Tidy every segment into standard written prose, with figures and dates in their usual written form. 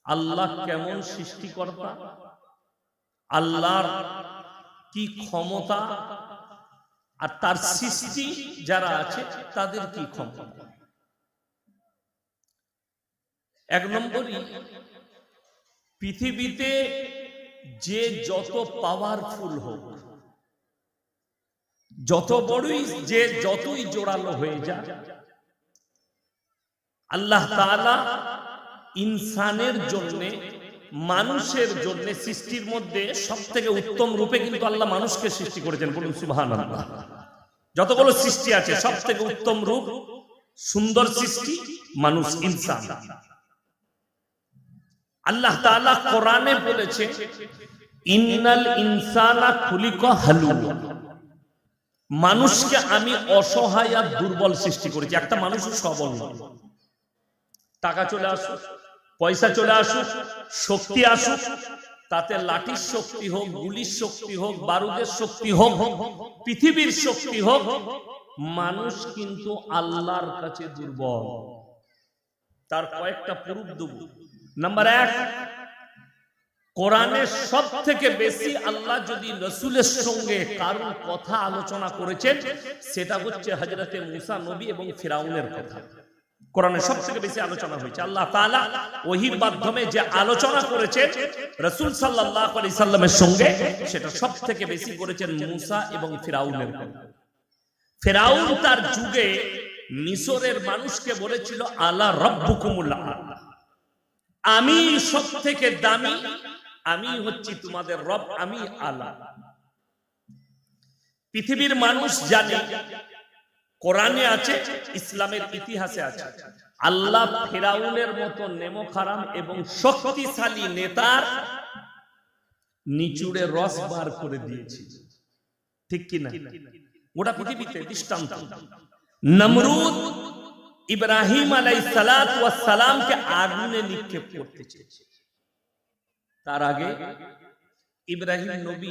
আল্লাহ কেমন সৃষ্টিকর্তা, আল্লাহর কি ক্ষমতা, আর তার সৃষ্টি যারা আছে তাদের কি ক্ষমতা। এক নম্বরই, পৃথিবীতে যে যত পাওয়ারফুল হোক, যত বড়ই যে যতই জোরালো হয়ে যায়, আল্লাহ তাআলা ইনসানের জন্য, মানুষের জন্য সৃষ্টির মধ্যে সবথেকে উত্তম রূপে কিন্তু আল্লাহ মানুষকে সৃষ্টি করেছেন। বলুন সুবহানাল্লাহ। যতগুলো সৃষ্টি আছে সবথেকে উত্তম রূপ, সুন্দর সৃষ্টি মানুষ, ইনসান। আল্লাহ তাআলা কোরআনে বলেছে, ইন্নাল ইনসানা খুলিকা হালুয়া, মানুষকে আমি অসহায় আর দুর্বল সৃষ্টি করেছি। একটা মানুষ সবল নয়। টাকা চলে আসুক, পয়সা চলে আসুক, শক্তি আসুক, তাতে লাঠির শক্তি হোক, গুলির শক্তি হোক, বারুদের শক্তি হোক, পৃথিবীর শক্তি হোক, মানুষ কিন্তু আল্লাহর কাছে দুর্বল। তার কয়েকটা প্রুফ দেব। নাম্বার 1, কোরআনে সব থেকে বেশি আল্লাহ যদি রাসূলের সঙ্গে কারণ কথা আলোচনা করেছেন, সেটা হচ্ছে হযরতে মুসা নবী এবং ফিরাউনের কথা। কোরআনে সবথেকে বেশি আলোচনা হয়েছে। আল্লাহ তাআলা ওহীর মাধ্যমে যে আলোচনা করেছেন রাসূল সাল্লাল্লাহু আলাইহি সাল্লামের সঙ্গে, সেটা সবথেকে বেশি করেছেন মুসা এবং ফিরাউনের কথা। ফিরাউন তার যুগে মিশরের মানুষকে বলেছিল, আলা রাব্বুকুমুল আ'লা, আমি সবথেকে দামি, আমি হচ্ছি তোমাদের রব, আমি আলা। পৃথিবীর মানুষ জানে, কোরআনে আছে, ইসলামের ইতিহাসে আছে, আল্লাহ ফিরাউনের মতো নেমখারাম এবং শক্তিশালী নেতার নিচুড়ে রস বার করে দিয়েছে। ঠিক কি না? গোটা পৃথিবীতে দৃষ্টান্ত। নমরুদ ইব্রাহিম আলাইহিস সালাতু ওয়াস সালামকে আগুনে নিক্ষেপ করতে চেয়েছে। তার আগে ইব্রাহিম নবী,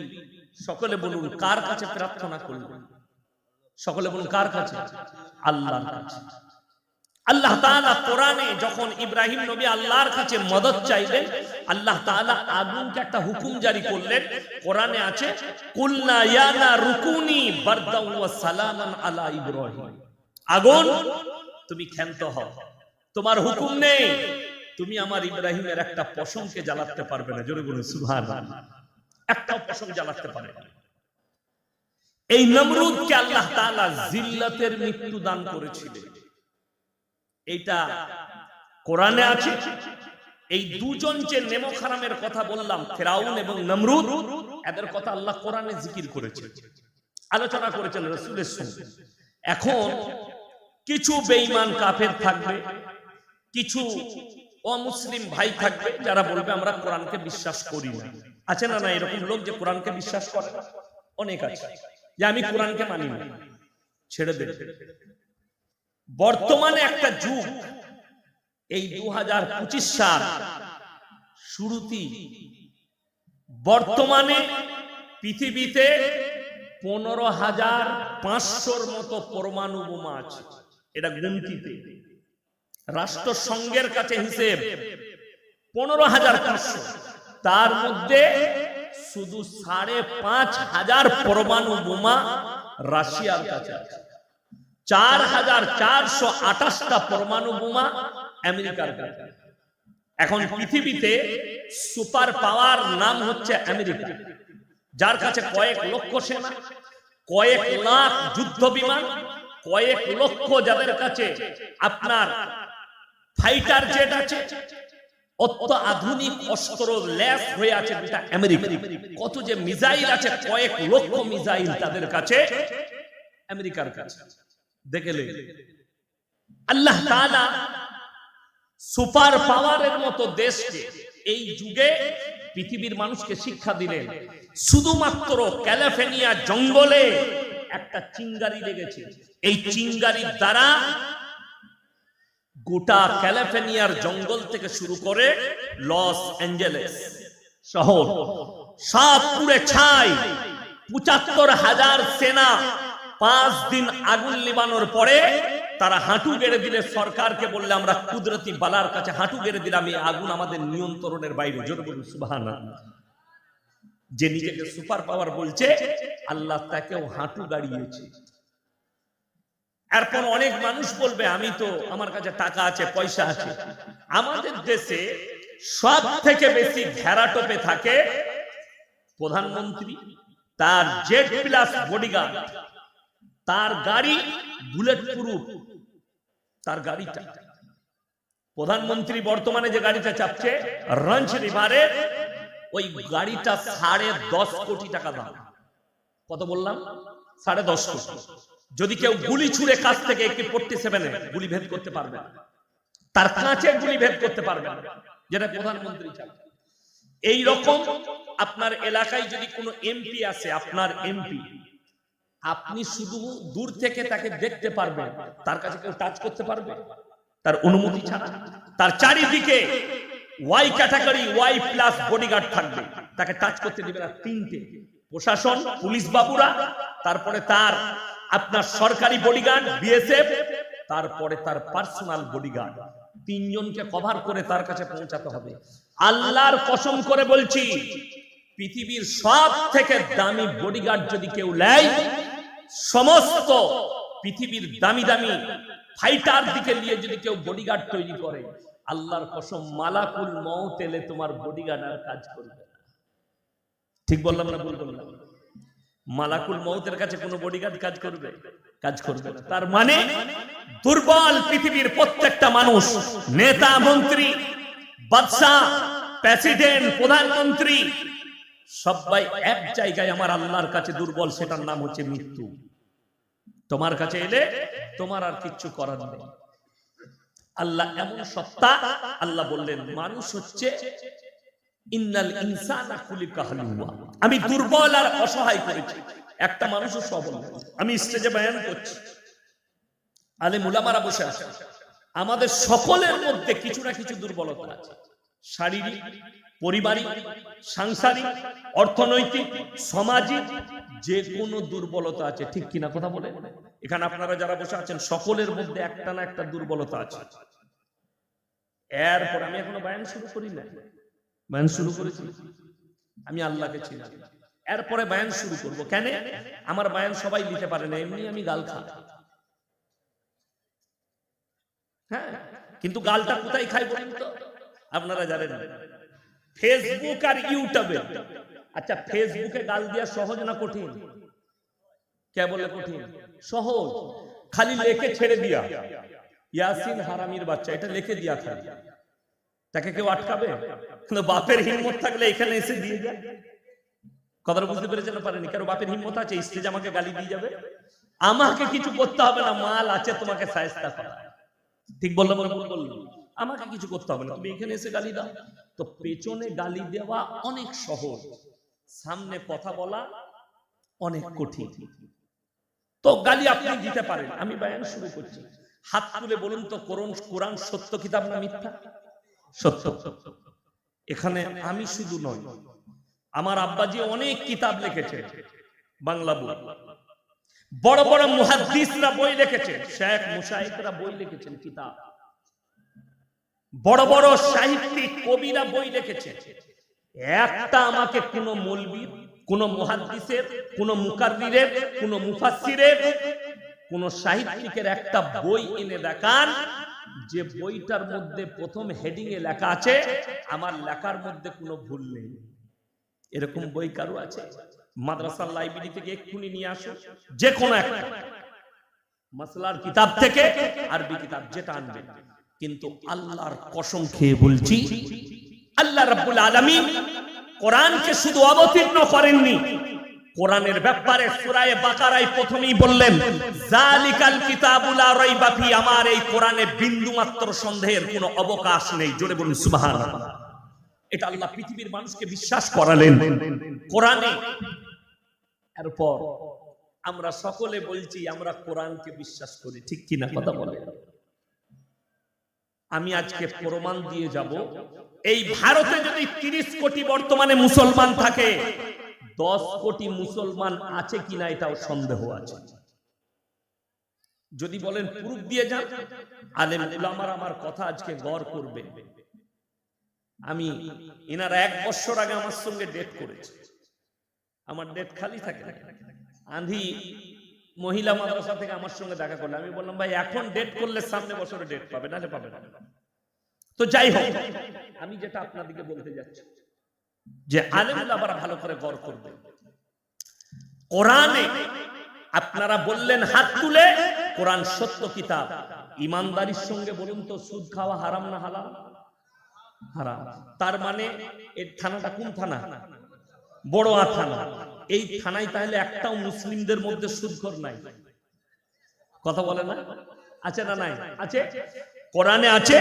সকলে বলুন কার কাছে প্রার্থনা করলেন? সকলে বলুন কার কাছে? আল্লাহর কাছে। আল্লাহ তাআলা কোরআনে যখন ইব্রাহিম নবী আল্লাহর কাছে মদদ চাইলেন, আল্লাহ তাআলা আগুনকে একটা হুকুম জারি করলেন। কোরআনে আছে, কুলনা ইয়া নারু কুনি বারদাও ওয়া সালামান আলা ইব্রাহিম, আগুন তুমি ক্ষান্ত হও, তোমার হুকুম নেই, তুমি আমার ইব্রাহিমের একটা পশমকে জ্বালাতে পারবে না। জোরে বলুন সুবহানাল্লাহ। একটা পশম জ্বালাতে পারে না। এই নমরুদকে আল্লাহ তাআলা জিল্লাতের মৃত্যু দান করেছিলেন। এইটা কোরআনে আছে। এই দুজন যে নেমখারামের কথা বললাম, ফিরাউন এবং নমরুদ, এদের কথা আল্লাহ কোরআনে জিকির করেছেন, আলোচনা করেছেন রাসূলের সঙ্গে। এখন কিছু বেঈমান কাফের থাকবে, কিছু অমুসলিম ভাই থাকবে যারা বলবে আমরা কোরআনকে বিশ্বাস করি না। আছে না? না, এরকম লোক যে কোরআনকে বিশ্বাস করে অনেক আছে, যে আমি কোরআনকে মানি না, ছেড়ে দেবে। বর্তমানে একটা যুগ, এই 2025 সাল শুরুতেই বর্তমানে পৃথিবীতে 15,500-র মতো পরমাণু বোমা আছে। এটা গুনতিতে রাষ্ট্রসংঘের কাছে হিসেব 15,500। তার মধ্যে শুধু 5,500 পরমাণু বোমা রাশিয়ার কাছে আছে, 4,428টা পরমাণু বোমা আমেরিকার কাছে। এখন পৃথিবীতে সুপার পাওয়ার নাম হচ্ছে আমেরিকা, যার কাছে কয়েক লক্ষ সেনা, কয়েক লাখ যুদ্ধ বিমান, কয়েক লক্ষ যাদের কাছে আপনার ফাইটার জেট আছে, অত্যাধুনিক অস্ত্র ল্যাস হয়ে আছে গোটা আমেরিকা। কত যে মিসাইল আছে, কয়েক লক্ষ মিসাইল তাদের কাছে, আমেরিকার কাছে। দেখলে আল্লাহ তাআলা সুপার পাওয়ারের মতো দেশকে এই যুগে পৃথিবীর মানুষকে শিক্ষা দিলেন। শুধুমাত্র ক্যালিফোর্নিয়া জঙ্গলে একটা চিঙ্গারি লেগেছে, এই চিঙ্গারির দ্বারা গোটা ক্যালিফোর্নিয়ার জঙ্গল থেকে শুরু করে লস অ্যাঞ্জেলেস শহর সব পুড়ে ছাই। 75,000 সেনা 5 দিন আগুন নিবানোর পরে তারা হাঁটু গেড়ে দিলে সরকারকে বললে আমরা কুদরতি বালার কাছে হাঁটু গেড়ে দিলাম, এই আগুন আমাদের নিয়ন্ত্রণের বাইরে। জোরে বলুন সুবহানাল্লাহ। যে নিজেকে সুপার পাওয়ার বলছে, আল্লাহ তাকেও হাঁটু গাড়িয়েছে। এরপর অনেক মানুষ বলবে আমি তো, আমার কাছে টাকা আছে, পয়সা আছে। আমাদের দেশে সব থেকে বেশি ঘেরাটোপে থাকে প্রধানমন্ত্রী, তার জেড প্লাস বডিগার্ড, তার গাড়ি বুলেট প্রুফ, তার গাড়িটা। প্রধানমন্ত্রী বর্তমানে যে গাড়িটা চাপছে রঞ্চ রিভারের, ওই গাড়িটা 10.5 কোটি টাকা দাম। কত বললাম? 10.5 কোটি। যদি কেউ গুলি ছুড়ে কাছ থেকে AK-47 গুলি ভেদ করতে পারবে না, তার কাঁচে গুলি ভেদ করতে পারবে না, যেটা প্রধানমন্ত্রী চালায়। এই রকম আপনার এলাকায় যদি কোনো এমপি আসে, আপনার এমপি, আপনি শুধু দূর থেকে তাকে দেখতে পারবেন, তার কাছে কেউ টাচ করতে পারবে তার অনুমতি ছাড়া? তার চারিদিকে Y category, Y plus bodyguard থাকবে, তাকে টাচ করতে দিবে না। 3টে প্রশাসন, পুলিশ বাবুরা, তারপরে তার আপনার সরকারি বডিগার্ড বিএসএফ, তারপরে তার পার্সোনাল বডিগার্ড, 3 জনকে কভার করে তার কাছে পৌঁছাতে হবে। আল্লাহর কসম করে বলছি, পৃথিবীর সব থেকে দামি বডিগার্ড যদি কেউ নেয়, সমস্ত পৃথিবীর দামি দামি ফাইটার দিকে নিয়ে যদি কেউ বডিগার্ড তৈরি করে, আল্লাহর কসম মালাকুল মউত এলে তোমার বডিগার্ড আর কাজ করবে না। ঠিক বললাম না ভুল বললাম? মালাকুল মউতের কাছে কোনো বডিগার্ড কাজ করবে? কাজ করবে না। তার মানে দুর্বল পৃথিবীর প্রত্যেকটা মানুষ, নেতা, মন্ত্রী, বাদশা, প্রেসিডেন্ট, প্রধানমন্ত্রী, সবাই এক জায়গায় আমার আল্লাহর কাছে দুর্বল, সেটার নাম হচ্ছে মৃত্যু। তোমার কাছে এলে তোমার আর কিচ্ছু করার নেই। আল্লাহ এমন সত্তা, আল্লাহ বললেন মানুষ হচ্ছে ইন্নাল ইনসানা খুলিকা হালুয়া, আমি দুর্বল আর অসহায় করেছি। একটা মানুষও সবল। আমি স্টেজে বয়ান করছি, আলেম উলামারা বসে আছে, আমাদের সকলের মধ্যে কিছু না কিছু দুর্বলতা আছে। শারীরিক, পারিবারিক, সাংসারিক, অর্থনৈতিক, সামাজিক, যে কোনো দুর্বলতা আছে। ঠিক কিনা কথা বলে? এখানে আপনারা যারা বসে আছেন সকলের মধ্যে একটা না একটা দুর্বলতা আছে। এরপর আমি এখনো বয়ান শুরু করি না, বয়ান শুরু করেছি, আমি আল্লাহকে চিনি। এরপরে বয়ান শুরু করব। কেন? আমার বয়ান সবাই নিতে পারে না, এমনি আমি গাল খাই। হ্যাঁ, কিন্তু গালটা কোথায় খাই বলেন তো? আপনারা জানেন ফেসবুক আর ইউটিউবে। আচ্ছা, ফেসবুকে গাল দেওয়া সহজ না কঠিন? কে বলে কঠিন? সহজ। খালি লেখে ছেড়ে দিয়া, ইয়াসিন হারামির বাচ্চা, এটা লিখে দিয়া খালি, তাকে কেউ আটকাবে? কিন্তু বাপের হিম্মত থাকলে এখানে এসে দিয়ে যায়। কথাটা বুঝতে পেরেছেন না পারেনি? কারো বাপের হিম্মত আছে স্টেজে আমাকে গালি দিয়ে যাবে? আমাকে কিছু করতে হবে না, মাল আছে তোমাকে শায়েস্তা করা। ঠিক বললাম? বললাম আমাকে কিছু করতে হবে না, তুমি এখানে এসে গালি দাও। তো পেছনে গালি দেওয়া অনেক সহজ, সামনে কথা বলা অনেক কঠিন। তো গালি আপনি দিতে পারেন। আমি বয়ান শুরু করছি, হাত তুলে বলুন তো, কোরআন সত্য কিতাব না মিথ্যা? সত্য। এখানে আমি শুধু নয়, আমার আব্বাজি অনেক কিতাব লিখেছে, বাংলা বই, বড় বড় মুহাদ্দিসরা বই লিখেছেন, শেখ মুশাইখরা বই লিখেছেন, কিতাব, বড় বড় সাহিত্যিক কবিরা বই লিখেছেন। একটা আমাকে কোন মৌলবীর, কোন মুহাদ্দিসের, কোন মুকাররিরের, কোন মুফাসসিরের, কোন সাহিত্যিকের একটা বই এনে দেখান যে বইটার মধ্যে প্রথম হেডিং এ লেখা আছে আমার লেখার মধ্যে কোনো ভুল নেই। এরকম বই কারো আছে? মাদ্রাসার লাইব্রেরি থেকে এক্ষুনি নিয়ে আসো, যে কোনো একটা মাসলার কিতাব থেকে, আরবি কিতাব, যেটা আনবে। কিন্তু আল্লাহর কসম খেয়ে বলছি, আল্লাহ রাব্বুল আলামিন কোরআনকে শুধু অবতীর্ণ করেননি, কোরআনের ব্যাপারে সূরা বাকারায় প্রথমেই বললেন যালিকাল কিতাবু লা রাইবা ফি, আমার এই কোরআনে বিন্দু মাত্র সন্দেহের কোনো অবকাশ নেই। জোরে বলুন সুবহানাল্লাহ। এটা আল্লাহ পৃথিবীর মানুষকে বিশ্বাস করালেন কোরআনে। এরপর আমরা সকলে বলছি আমরা কোরআনকে বিশ্বাস করি, ঠিক কিনা কথা বলে? আমি আজকে প্রমাণ দিয়ে যাব, এই ভারতে যদি 30 কোটি বর্তমানে মুসলমান থাকে, 10 কোটি মুসলমান আছে কিনা এটাও সন্দেহ আছে। যদি বলেন প্রুফ দিয়ে যান, আলেম উলামারা আমার কথা আজকে গড় করবে। আমি এনারা 1 বছর আগে আমার সঙ্গে ডেট করেছে, আমার ডেট খালি থাকে না। আঁধি মহিলা মাদ্রাসা থেকে আমার সঙ্গে দেখা করলে আমি বললাম ভাই এখন ডেট করলে সামনে বছরে ডেট পাবে, নাহলে পাবে না। তো যাই হোক, আমি যেটা আপনাদেরকে বলতে যাচ্ছি যে আলেম উলামারা ভালো করে গড় করবে। কোরআনে আপনারা বললেন হাত তুলে, কোরআন সত্য কিতাব। ইমানদারির সঙ্গে বলুন তো সুদ খাওয়া হারাম না হালাল? হারাম। তার মানে এই থানাটা কোন থানা? বড়োয়া থানা। এই থানায় তাহলে একটাও মুসলিমদের মধ্যে সুদখোর নাই? কথা বলে না? আছে না নাই? আছে। কোরআনে আছে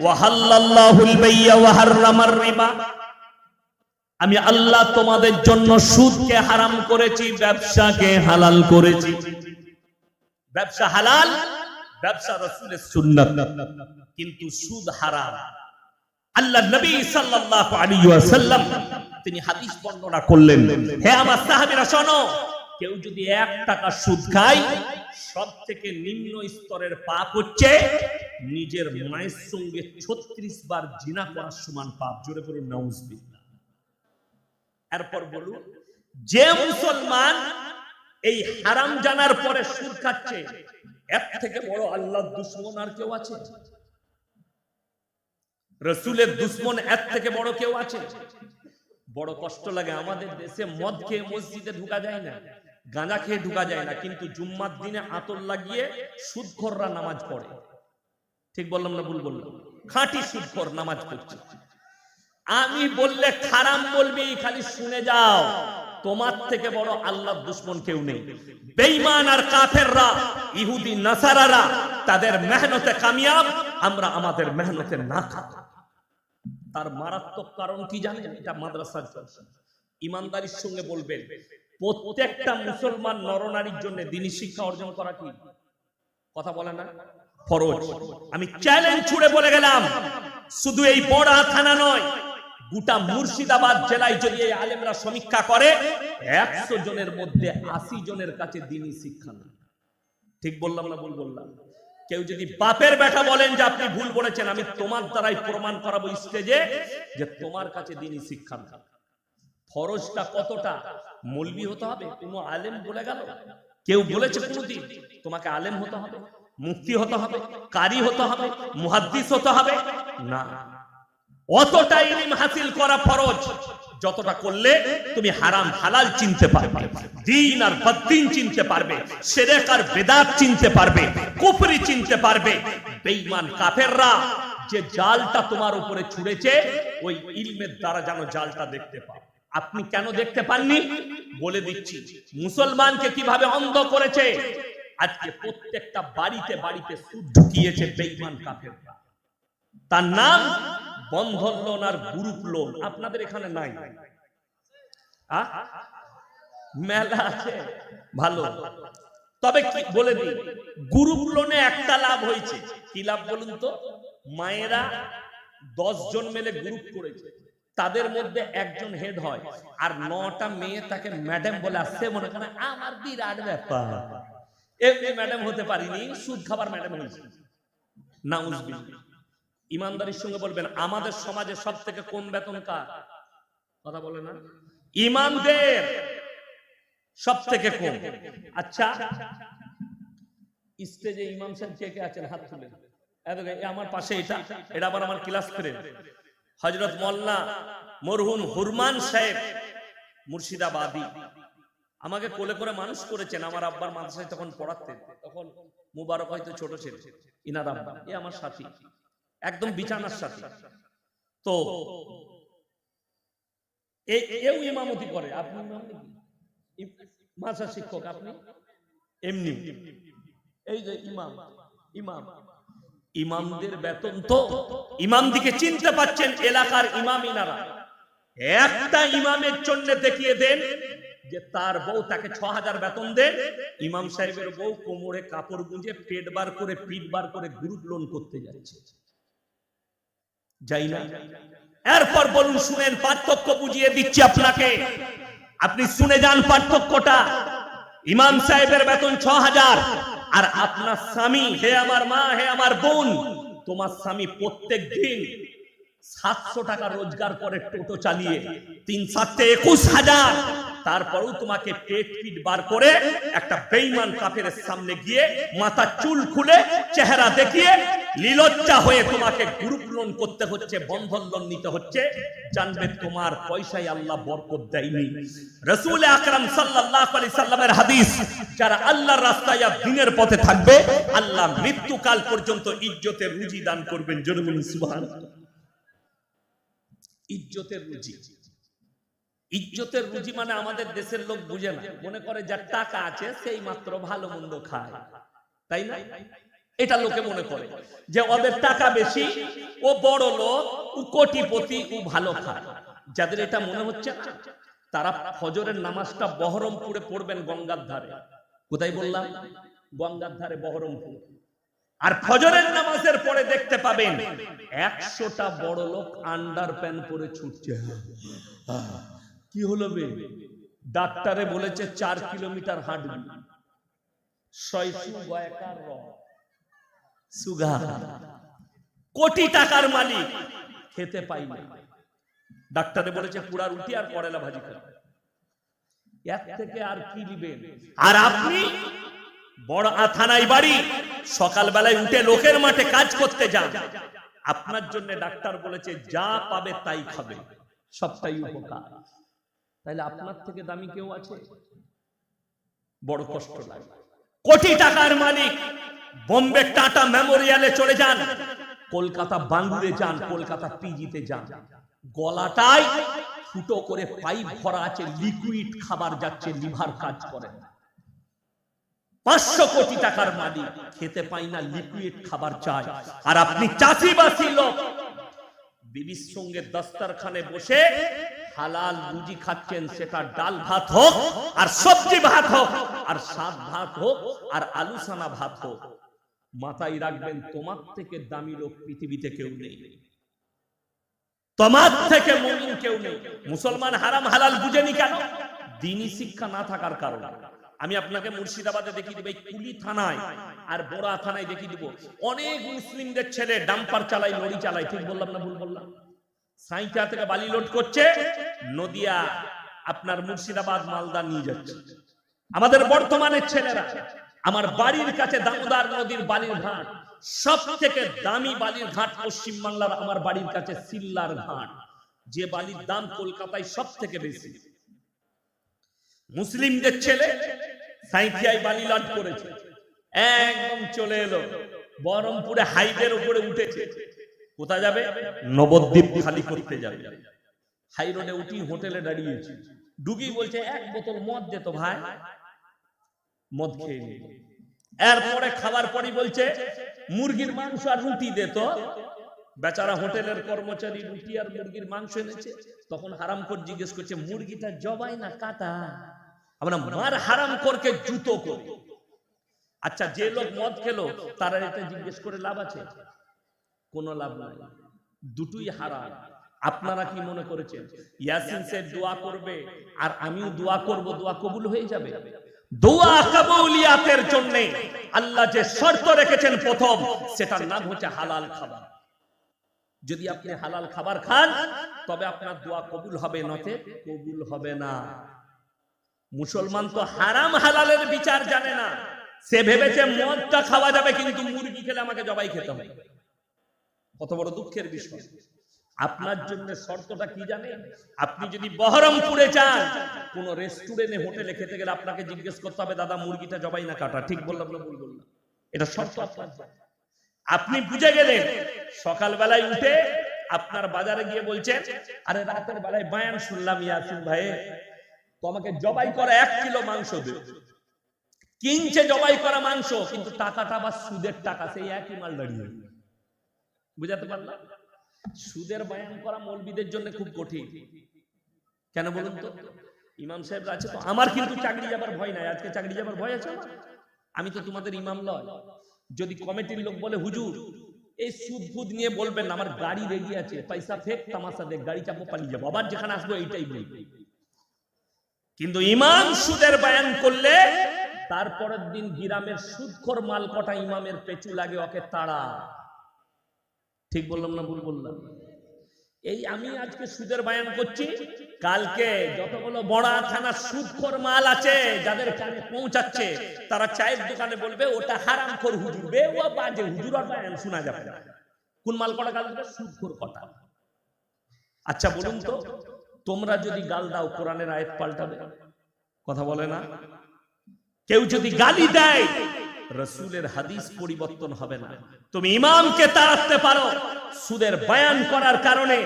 ওয়াহাল্লাল্লাহুল বাইয়া ওয়া হাররামার রিবা, আমি আল্লাহ তোমাদের জন্য সুদকে হারাম করেছি, ব্যবসাকে হালাল করেছি। ব্যবসা হালাল, ব্যবসা রাসূলের সুন্নাত, কিন্তু সুদ হারাম। আল্লাহ নবী সাল্লাল্লাহু আলাইহি ওয়াসাল্লাম তিনি হাদিস বর্ণনা করলেন, হে আমার সাহাবীরা শোনো, কেউ যদি 1 টাকা সুদ খায়, সবথেকে নিম্ন স্তরের পাপ হচ্ছে নিজের মায়ের সঙ্গে 36 বার জিনা করার সমান পাপ। জোরে বলুন নাউজুবিল্লাহ। এরপর বলুন, যে মুসলমান এই হারাম জানার পরে সুদ খাচ্ছে, এর থেকে বড় আল্লাহর দুশমন আর কেউ আছে? রাসূলের দুশমন এর থেকে বড় কেউ আছে? বড় কষ্ট লাগে, আমাদের দেশে মদ খেয়ে মসজিদে ঢোকা যায় না, গাঁজা খেয়ে ঢোকা যায় না, কিন্তু জুম্মার দিনে আতর লাগিয়ে সুদখোররা নামাজ পড়ে। ঠিক বললাম না ভুল বললাম? খাঁটি সুদখোর নামাজ পড়ছে। আমি বললে খারাম বলবি, খালি শুনে যাও, তোমার থেকে বড় আল্লাহর দুশমন কেউ নেই। বেঈমান আর কাফেররা, ইহুদি নাসারারা তাদের মেহনতে কামিয়াব, আমরা আমাদের মেহনতে নাকাম। তার মারাত্মক কারণ কি জানেন? এটা মাদ্রাসার জলসা। ইমানদারির সঙ্গে বলবেন, প্রত্যেকটা মুসলমান নরনারীর জন্য দ্বীনি শিক্ষা অর্জন করা কি কথা বলে না? ফরজ। আমি চ্যালেঞ্জ ছুড়ে বলে গেলাম, শুধু এই বড়া থানা নয়, গোটা মুর্শিদাবাদ জেলায় যদি এই আলেমরা সমীক্ষা করে, 100 জনের মধ্যে 80 জনের কাছে দ্বীনি শিক্ষা নেই। ঠিক বললাম না ভুল বললাম? কেউ যদি বাপের বেটা বলেন যে আপনি ভুল বলেছেন, আমি তোমার দ্বারাই প্রমাণ করাবো স্টেজে যে তোমার কাছে দ্বীনি শিক্ষা নেই। ফরজটা কতটা? মৌলবি হতে হবে? কোন আলেম বলে গেল? কেউ বলেছে কোনদিন তোমাকে আলেম হতে হবে, মুফতি হতে হবে, কারি হতে হবে, মুহাদ্দিস হতে হবে? না। অতটা ইলম হাসিল করা ফরজ যতটা করলে তুমি হারাম হালাল চিনতে পারবে, দ্বীন আর বদ্দীন চিনতে পারবে, শিরক আর বিদআত চিনতে পারবে, কুফরি চিনতে পারবে। বেঈমান কাফেররা যে জালটা তোমার উপরে ছুঁড়েছে, ওই ইলমের দ্বারা যেন জালটা দেখতে পাও। আপনি কেন দেখতে পাননি বলে দিচ্ছি। মুসলমানকে কিভাবে অন্ধ করেছে? আজকে প্রত্যেকটা বাড়িতে বাড়িতে সুদ ঢুকিয়েছে বেঈমান কাফেররা। তার নাম বন্ধন লোন আর গ্রুপ লোন। আপনাদের এখানে নাই? মেলা আছে, ভালো। তবে কি বলে দিই, গ্রুপ লোনে একটা লাভ হয়েছে। কি লাভ বলুন তো? মায়েরা 10 জন মিলে গ্রুপ করেছে, তাদের মধ্যে একজন হেড হয়, আর 9টা মেয়ে তাকে ম্যাডাম বলে আসছে। মনে করেন আমার বিরাট ব্যাপার, এমনি ম্যাডাম হতে পারিনি, সুদ খাবার ম্যাডাম হয়েছে। নাউজুবিল্লাহ। ইমানদারির সঙ্গে বলবেন, আমাদের সমাজে সব থেকে কম বেতন কার? কথা বলে না? ইমামদের সব থেকে কম। আচ্ছা, স্টেজে ইমাম সাহেব কে কে আছেন? হাত তুলে। আমার পাশে এটা আবার আমার ক্লাস ফ্রেন্ড হযরত মোল্লা মরহুম হুরমান সাহেব মুর্শিদাবাদী। আমাকে কোলে করে মানুষ করেছেন। আমার আব্বার মাদ্রাসায় তখন পড়াতেন, তখন মুবারক হয়তো ছোট ছিল। ইনার আব্বা এ আমার সাথী, একদম বিছানার সাথী। তো এও ইমামতি করে। আপনি মাদ্রাসা শিক্ষক, আপনি এমনি এই যে ইমাম ইমামদের বেতন তো, ইমাম দিকে চিনতে পাচ্ছেন এলাকার ইমাম ইনারা। একটা ইমামের জন্য দেখিয়ে দেন যে তার বউ তাকে 6000 বেতন দেন। ইমাম সাহেবের বউ কোমরে কাপড় গুঁজে পেট বার করে পিঠ বার করে গ্রুপ লোন করতে যাচ্ছে, যাই না? এরপর বলুন, শুনেন, পার্থক্য বুঝিয়ে দিচ্ছি আপনাকে, আপনি শুনে যান পার্থক্যটা। ইমাম সাহেবের বেতন 6000, আর আপনার স্বামী, হে আমার মা, হে আমার বোন, তোমার স্বামী প্রত্যেক দিন 700 টাকা রোজগার করে টোটো চালিয়ে, 3-7-21,000, তারপরেও তোমাকে পেট পিট বার করে একটা বেঈমান কাফেরের সামনে গিয়ে মাথা চুল খুলে চেহারা দেখিয়ে লীলজ্জা হয়ে তোমাকে গ্রুপ লোন করতে হচ্ছে, বন্ধন লোন নিতে হচ্ছে। জানবে তোমার পয়সায় আল্লাহ বরকত দেয়নি। রাসূল আকরাম সাল্লাল্লাহু আলাইহি সাল্লামের হাদিস, যারা আল্লাহর রাস্তায় আর দ্বীনের পথে থাকবে, আল্লাহ মৃত্যুকাল পর্যন্ত ইজ্জতের রুজি দান করবেন। জোরে বলুন সুবহানাল্লাহ। ইজ্জতের রুজি, ইজ্জতের রুজি মানে আমাদের দেশের লোক বুঝে না, মনে করে যার টাকা আছে সেই মাত্র ভালো মন্দ খায়, তাই না? এটা লোকে মনে করে যে ওদের টাকা বেশি, ও বড় লোক, ও কোটিপতি, ও ভালো খায়। যাদের এটা মনে হচ্ছে না, তারা ফজরের নামাজটা বহরমপুরে পড়বেন, গঙ্গার ধারে। কোথায় বললাম? গঙ্গার ধারে, বহরমপুর। আর ফজরের নামাজের পরে দেখতে পাবেন 100টা বড় লোক আন্ডার প্যান্ট পরে ছুটছে। কি হলো বে? ডাক্তারে বলেছে 4 কিলোমিটার হাঁটবি। কোটি টাকার মালিক, খেতে পাই না। ডাক্তারে বলেছে পুরা রুটি আর করেলা ভাজি খাবে। এর থেকে আর কি দিবেন? আর আপনি বড় থানায় বাড়ি, সকালবেলায় উঠে লোকের মাঠে কাজ করতে যান। আপনার জন্য ডাক্তার বলেছে যা পাবে তাই খাবে, সবটাই উপকার। তাহলে আপনার থেকে দামি কেউ আছে? বড় কষ্ট লাগে। কোটি টাকার মালিক বোম্বে টাটা মেমোরিয়ালে চলে যান, কলকাতা বাঙ্গুরে যান, কলকাতা পিজিতে যান, গলাটায় ফুটো করে পাইপ ভরা আছে, লিকুইড খাবার যাচ্ছে, লিভার কাজ করে না। 500 কোটি টাকার মালিক, খেতে পাই না, লিকুইড খাবার চাই। আর আপনি চাষিবাসী লোক, বিবির সঙ্গে দস্তরখানে বসে হালাল রুজি খাচ্ছেন, সেটা ডাল ভাত হোক, আর সবজি ভাত হোক, আর শাক ভাত হোক, আর আলু সানা ভাত হোক। মাথায় রাখবেন, তোমার থেকে দামি লোক পৃথিবীতে কেউ নেই, তোমার থেকে মুমিন কেউ নেই। মুসলমান হারাম হালাল বুঝেনি কেন? দ্বীনি শিক্ষা না থাকার কারণে। আমি আপনাকে মুর্শিদাবাদে দেখিয়ে দেব, এই কুলি থানায় আর বোরা থানায় দেখিয়ে দেব, অনেক মুসলিমদের ছেলে ডাম্পার চালায়, লরি চালায়। ঠিক বললাম না ভুল বললাম? সাইথিয়া থেকে বালি লোড করছে, নদিয়া, আপনার মুর্শিদাবাদ, মালদা নিয়ে যাচ্ছে। আমাদের বর্তমানের ছেলেরা, আমার বাড়ির কাছে দামোদর নদীর বালির ঘাট, সব থেকে দামি বালির ঘাট পশ্চিম বাংলার আমার বাড়ির কাছে সিল্লার ঘাট, যে বালির দাম কলকাতায় সব থেকে বেশি। মুসলিমদের ছেলে সাইথিয়ায় বালি লোড করেছে, একদম চলে এলো বহরমপুরে, হাইওয়ের উপরে উঠেছে। কোথায় যাবে? নবদ্বীপ খালি করতে যাবে। হাই রোডে উঠি, হোটেলে দাঁড়িয়েছে, ডুগি বলছে 1 বোতল মদ দে তো ভাই, মদ খেয়ে নিল। এরপরে খাবার পরই বলছে মুরগির মাংস আর রুটি দে তো। বেচারা হোটেলের কর্মচারী রুটি আর মুরগির মাংস এনেছে। তখন হারামখোর জিজ্ঞেস করছে মুরগিটা জবাই না কাটা? আমরা মার হারামখোরকে জুতো করি। আচ্ছা, যে লোক মদ খেলো তারা এটা জিজ্ঞেস করে লাভ আছে? কোনো লাভ নাই, দুটোই হারাম। আপনারা কি মনে করেছেন ইয়াসিন সে দোয়া করবে আর আমিও দোয়া করব, দোয়া কবুল হয়ে যাবে? দোয়া কবুলিয়াতের জন্য আল্লাহ যে শর্ত রেখেছেন প্রথম, সেটার নাম হচ্ছে হালাল খাবার। যদি আপনি হালাল খাবার খান তবে আপনার দোয়া কবুল হবে, নতে কবুল হবে না। মুসলমান তো হারাম হালালের বিচার জানে না। সে ভেবেছে মদটা খাওয়া যাবে, কিন্তু মুরগি খেলে আমাকে জবাই খেতে হবে। কত বড় দুঃখের বিষয়। আপনার জন্য শর্তটা কি জানেন? আপনি যদি বহরমপুরে যান, কোন রেস্টুরেন্টে, হোটেলে খেতে গেলে আপনাকে জিজ্ঞেস করতে হবে দাদা মুরগিটা জবাই না কাটা? ঠিক বললাম না ভুল বললাম? এটা শর্ত আপনার। আপনি বুঝে গেলেন। সকালবেলায় উঠে আপনার বাজারে গিয়ে বলছেন আরে রাতের বেলায় বয়ান শুনলাম ইয়াসিন ভাই, তো আমাকে জবাই করা 1 কিলো মাংস দেবে। কিনছে জবাই করা মাংস, কিন্তু টাকাটা আবার সুদের টাকা, সেই একই মাল দাঁড়িয়ে। বুঝাতে পারলাম? সুদের বয়ান করা মৌলবীদের জন্য খুব কঠিন। কেন বলুন তো? ইমাম সাহেবরা আছে তো। আমার কিন্তু চাকরি যাবার ভয় নাই। আজকে চাকরি যাবার ভয় আছে? আমি তো তোমাদের ইমাম লয়। যদি কমিটির লোক বলে হুজুর এই সুদ ফুদ নিয়ে বলবেন না, আমার গাড়ি রেডি আছে, পয়সা ফেক তামাশা দেখ, গাড়ি চাপো পালিয়ে যাবো, আবার যেখানে আসবো এইটাই বলবে। কিন্তু ইমাম সুদের বয়ান করলে তারপরের দিন গ্রামের সুদখোর মাল কটা ইমামের পেছু লাগে ওকে তাড়া। ঠিক বললাম না ভুল বললাম? এই আমি আজকে সুদের বয়ান করছি, কালকে যতগুলো বড়া থানা সুদখোর মাল আছে যাদের কানে পৌঁছাচ্ছে তারা চায়ের দোকানে বলবে ওটা হারামখোর হুজুর বে, ও বাজে হুজুর, আর বয়ান শোনা যাবে না। কোন মাল কটা গাল দেবে? সুদখোর কটা। আচ্ছা বলুন তো, তোমরা যদি গাল দাও কোরআনের আয়াত পাল্টাবে? কথা বলে না? কেউ যদি গালি দেয় রাসূলের হাদিস পরিবর্তন হবে না। তুমি ইমামকে তাড়াতে পারো সুদের বয়ান করার কারণে,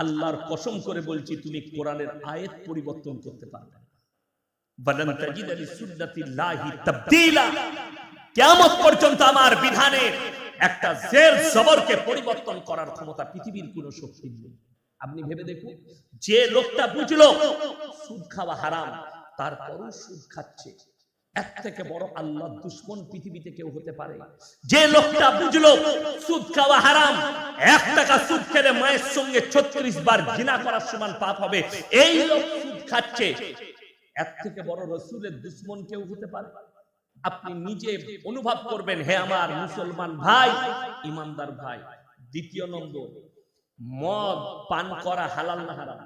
আল্লাহর কসম করে বলছি তুমি কোরআনের আয়াত পরিবর্তন করতে পারবে না। বালান তাজিদা লিসুন্নাতিল্লাহি তাবদীলা। কিয়ামত পর্যন্ত আমার বিধানের একটা জের জবরকে পরিবর্তন করার ক্ষমতা পৃথিবীর কোনো শক্তির নেই। আপনি ভেবে দেখুন, যে লোকটা বুঝলো সুদ খাওয়া হারাম তারপরও সুদ খাচ্ছে, এর থেকে বড় আল্লাহর দুশমন পৃথিবীতে কেউ হতে পারে? যে লোকটা বুঝলো সুদ খাওয়া হারাম, 1 টাকা সুদ খেলে মায়ের সঙ্গে 36 বার জিনা করার সমান পাপ হবে, এই লোক সুদ খাচ্ছে, এর থেকে বড় রাসূলের দুশমন কেউ হতে পারে? আপনি নিজে অনুভব করবেন, হে আমার মুসলমান ভাই, ইমানদার ভাই। দ্বিতীয় নম্বর, মদ পান করা হালাল না হারাম?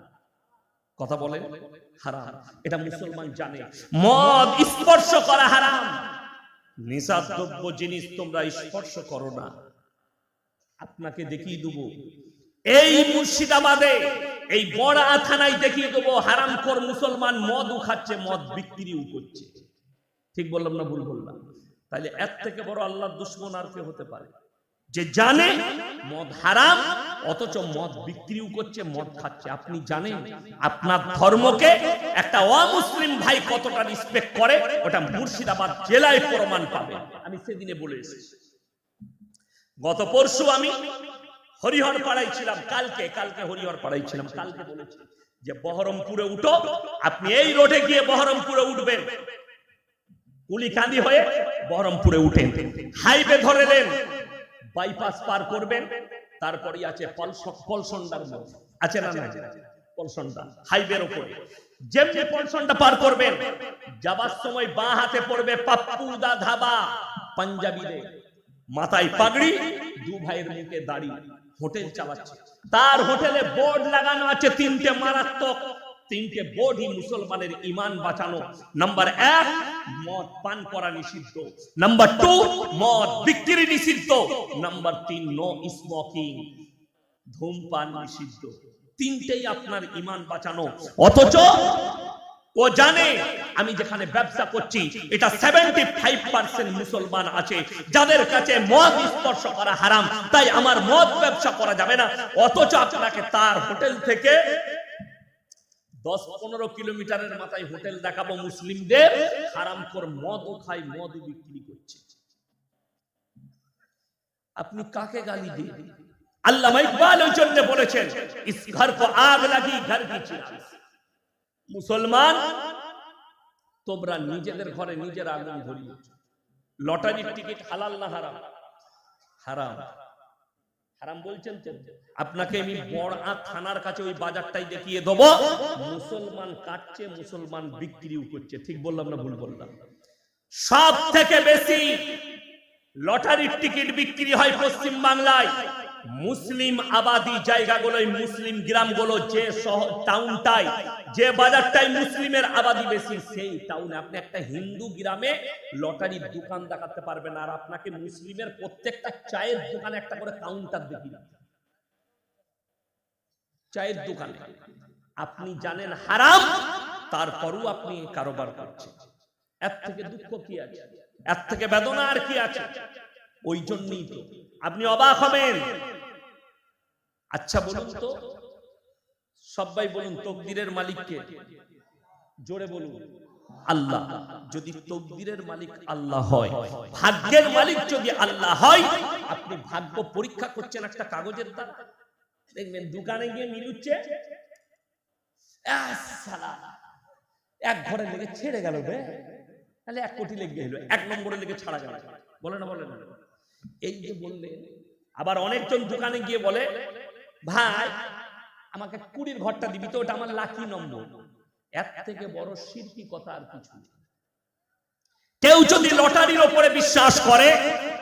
কথা বলেন। হারাম, এটা মুসলমান জানে। মদ স্পর্শ করা হারাম। নিষিদ্ধ জিনিস তোমরা স্পর্শ করো না। আপনাকে দেখিয়ে দেব এই মুর্শিদাবাদে, এই বড়া থানায় দেখিয়ে দেবো হারামখোর মুসলমান মদও খাচ্ছে, মদ বিক্রিও করছে। ঠিক বললাম না ভুল বললাম? তাহলে এর থেকে বড় আল্লাহর দুশমন আর কে হতে পারে? যে জানে মদ হারাম অথচ মদ বিক্রিও করছে, মদ খাচ্ছে। আপনি জানেন আপনার ধর্মকে একটা অমুসলিম ভাই কতটা রেসপেক্ট করে? ওটা মুর্শিদাবাদ জেলায় প্রমাণ পাবে। আমি সেদিনে বলে এসেছি। গত পরশু আমি হরিহর পাড়ায় ছিলাম, কালকে হরিহর পাড়ায় ছিলাম। কালকে বলেছি যে বহরমপুরে উঠো, আপনি এই রোডে গিয়ে বহরমপুরে উঠবেন, কুলিকান্দি হয়ে বহরমপুরে উঠেন, হাইওয়ে ধরে নেন, বাইপাস পার করবেন, তারপরে আছে পলসন্ডার মোড় আছে না? না, পলসন্ডা হাইওয়ের উপরে। যেমনি পলসন্ডা পার করবেন, যাবার সময় বাঁ হাতে পড়বে পাপ্পুদা ধাবা, পাঞ্জাবিদের, মাথায় পাগড়ি, 2 ভাইয়ের মুখে দাড়ি, হোটেল চালাচ্ছে। তার হোটেলে বোর্ড লাগানো আছে 3টে মারাত্মক, 3টে বোর্ডই মুসলমানের ইমান বাঁচানো। নাম্বার 1, মদ পান করা নিষিদ্ধ। নাম্বার 2, মদ বিক্রি নিষিদ্ধ। নাম্বার 3, নো স্মোকিং, ধূমপান নিষিদ্ধ। 3টেই আপনার ইমান বাঁচানো। অথচ ও জানে আমি যেখানে ব্যবসা করছি এটা 75% মুসলমান আছে যাদের কাছে মদ স্পর্শ করা হারাম, তাই আমার মদ ব্যবসা করা যাবে না। অথচ আপনাকে তার হোটেল থেকে 10-15 কিলোমিটারের মাথায় হোটেল দেখাবো মুসলিমদের, হারামখোর মদও খায়, মদও বিক্রি করছে। আপনি কাকে গালি দিন? আল্লামা ইকবাল ওই জন্য বলেছেন, ইস ঘর কো আগ লাগি ঘর কি চিরাগ। মুসলমান তোমরা নিজেদের ঘরে নিজের আগুন ধরিয়েছ। লটারির টিকিট হালাল না হারাম? হারাম। হারাম বলছেন তো? আপনাকে আমি বড়া থানার কাছে ওই বাজারটাই দেখিয়ে দেবো, মুসলমান কাটছে, মুসলমান বিক্রিও করছে। ঠিক বললাম না ভুল বললাম? সব থেকে বেশি লটারির টিকিট বিক্রি হয় পশ্চিম বাংলায়। মুসলিম আবাদি জায়গাগুলোয়, মুসলিম গ্রামগুলো, যে শহর টাউনটাই, যে বাজারটাই মুসলিমের আবাদি বেশি, সেই টাউনে আপনি একটা হিন্দু গ্রামে লটারির দোকান দেখাতে পারবেন না। আর আপনাকে মুসলিমের প্রত্যেকটা চায়ের দোকানে একটা করে কাউন্টার দেখিয়ে, চায়ের দোকানে। আপনি জানেন হারাম, তারপরও আপনি কারোবার করছেন। এর থেকে দুঃখ কি আছে? এর থেকে বেদনা আর কি আছে? ওই জন্যই তো আপনি অবাক হবেন। আচ্ছা বলুন তো, সবাই বলুন, তকদিরের মালিক কে? জোরে বলুন। আল্লাহ। যদি তকদিরের মালিক আল্লাহ হয়, ভাগ্যের মালিক যদি আল্লাহ হয়, আপনি ভাগ্য পরীক্ষা করছেন একটা কাগজের দ্বারা। দেখবেন দোকানে গিয়ে মিলুচ্ছে, এক ঘরে লেগে ছেড়ে গেল, তাহলে 1 কোটি লেগে গেল, 1 নম্বরে লেগে ছাড়া গেল। বলে না? বলে না? এই যে বললেন। আবার অনেকজন দোকানে গিয়ে বলে, ভাই আমাকে 20-র ঘরটা দিবি তো, ওটা আমার লাকি নম্বর। এর থেকে বড় শিরকি কথা আর কিছু নেই। কেউ যদি লটারির উপরে বিশ্বাস করে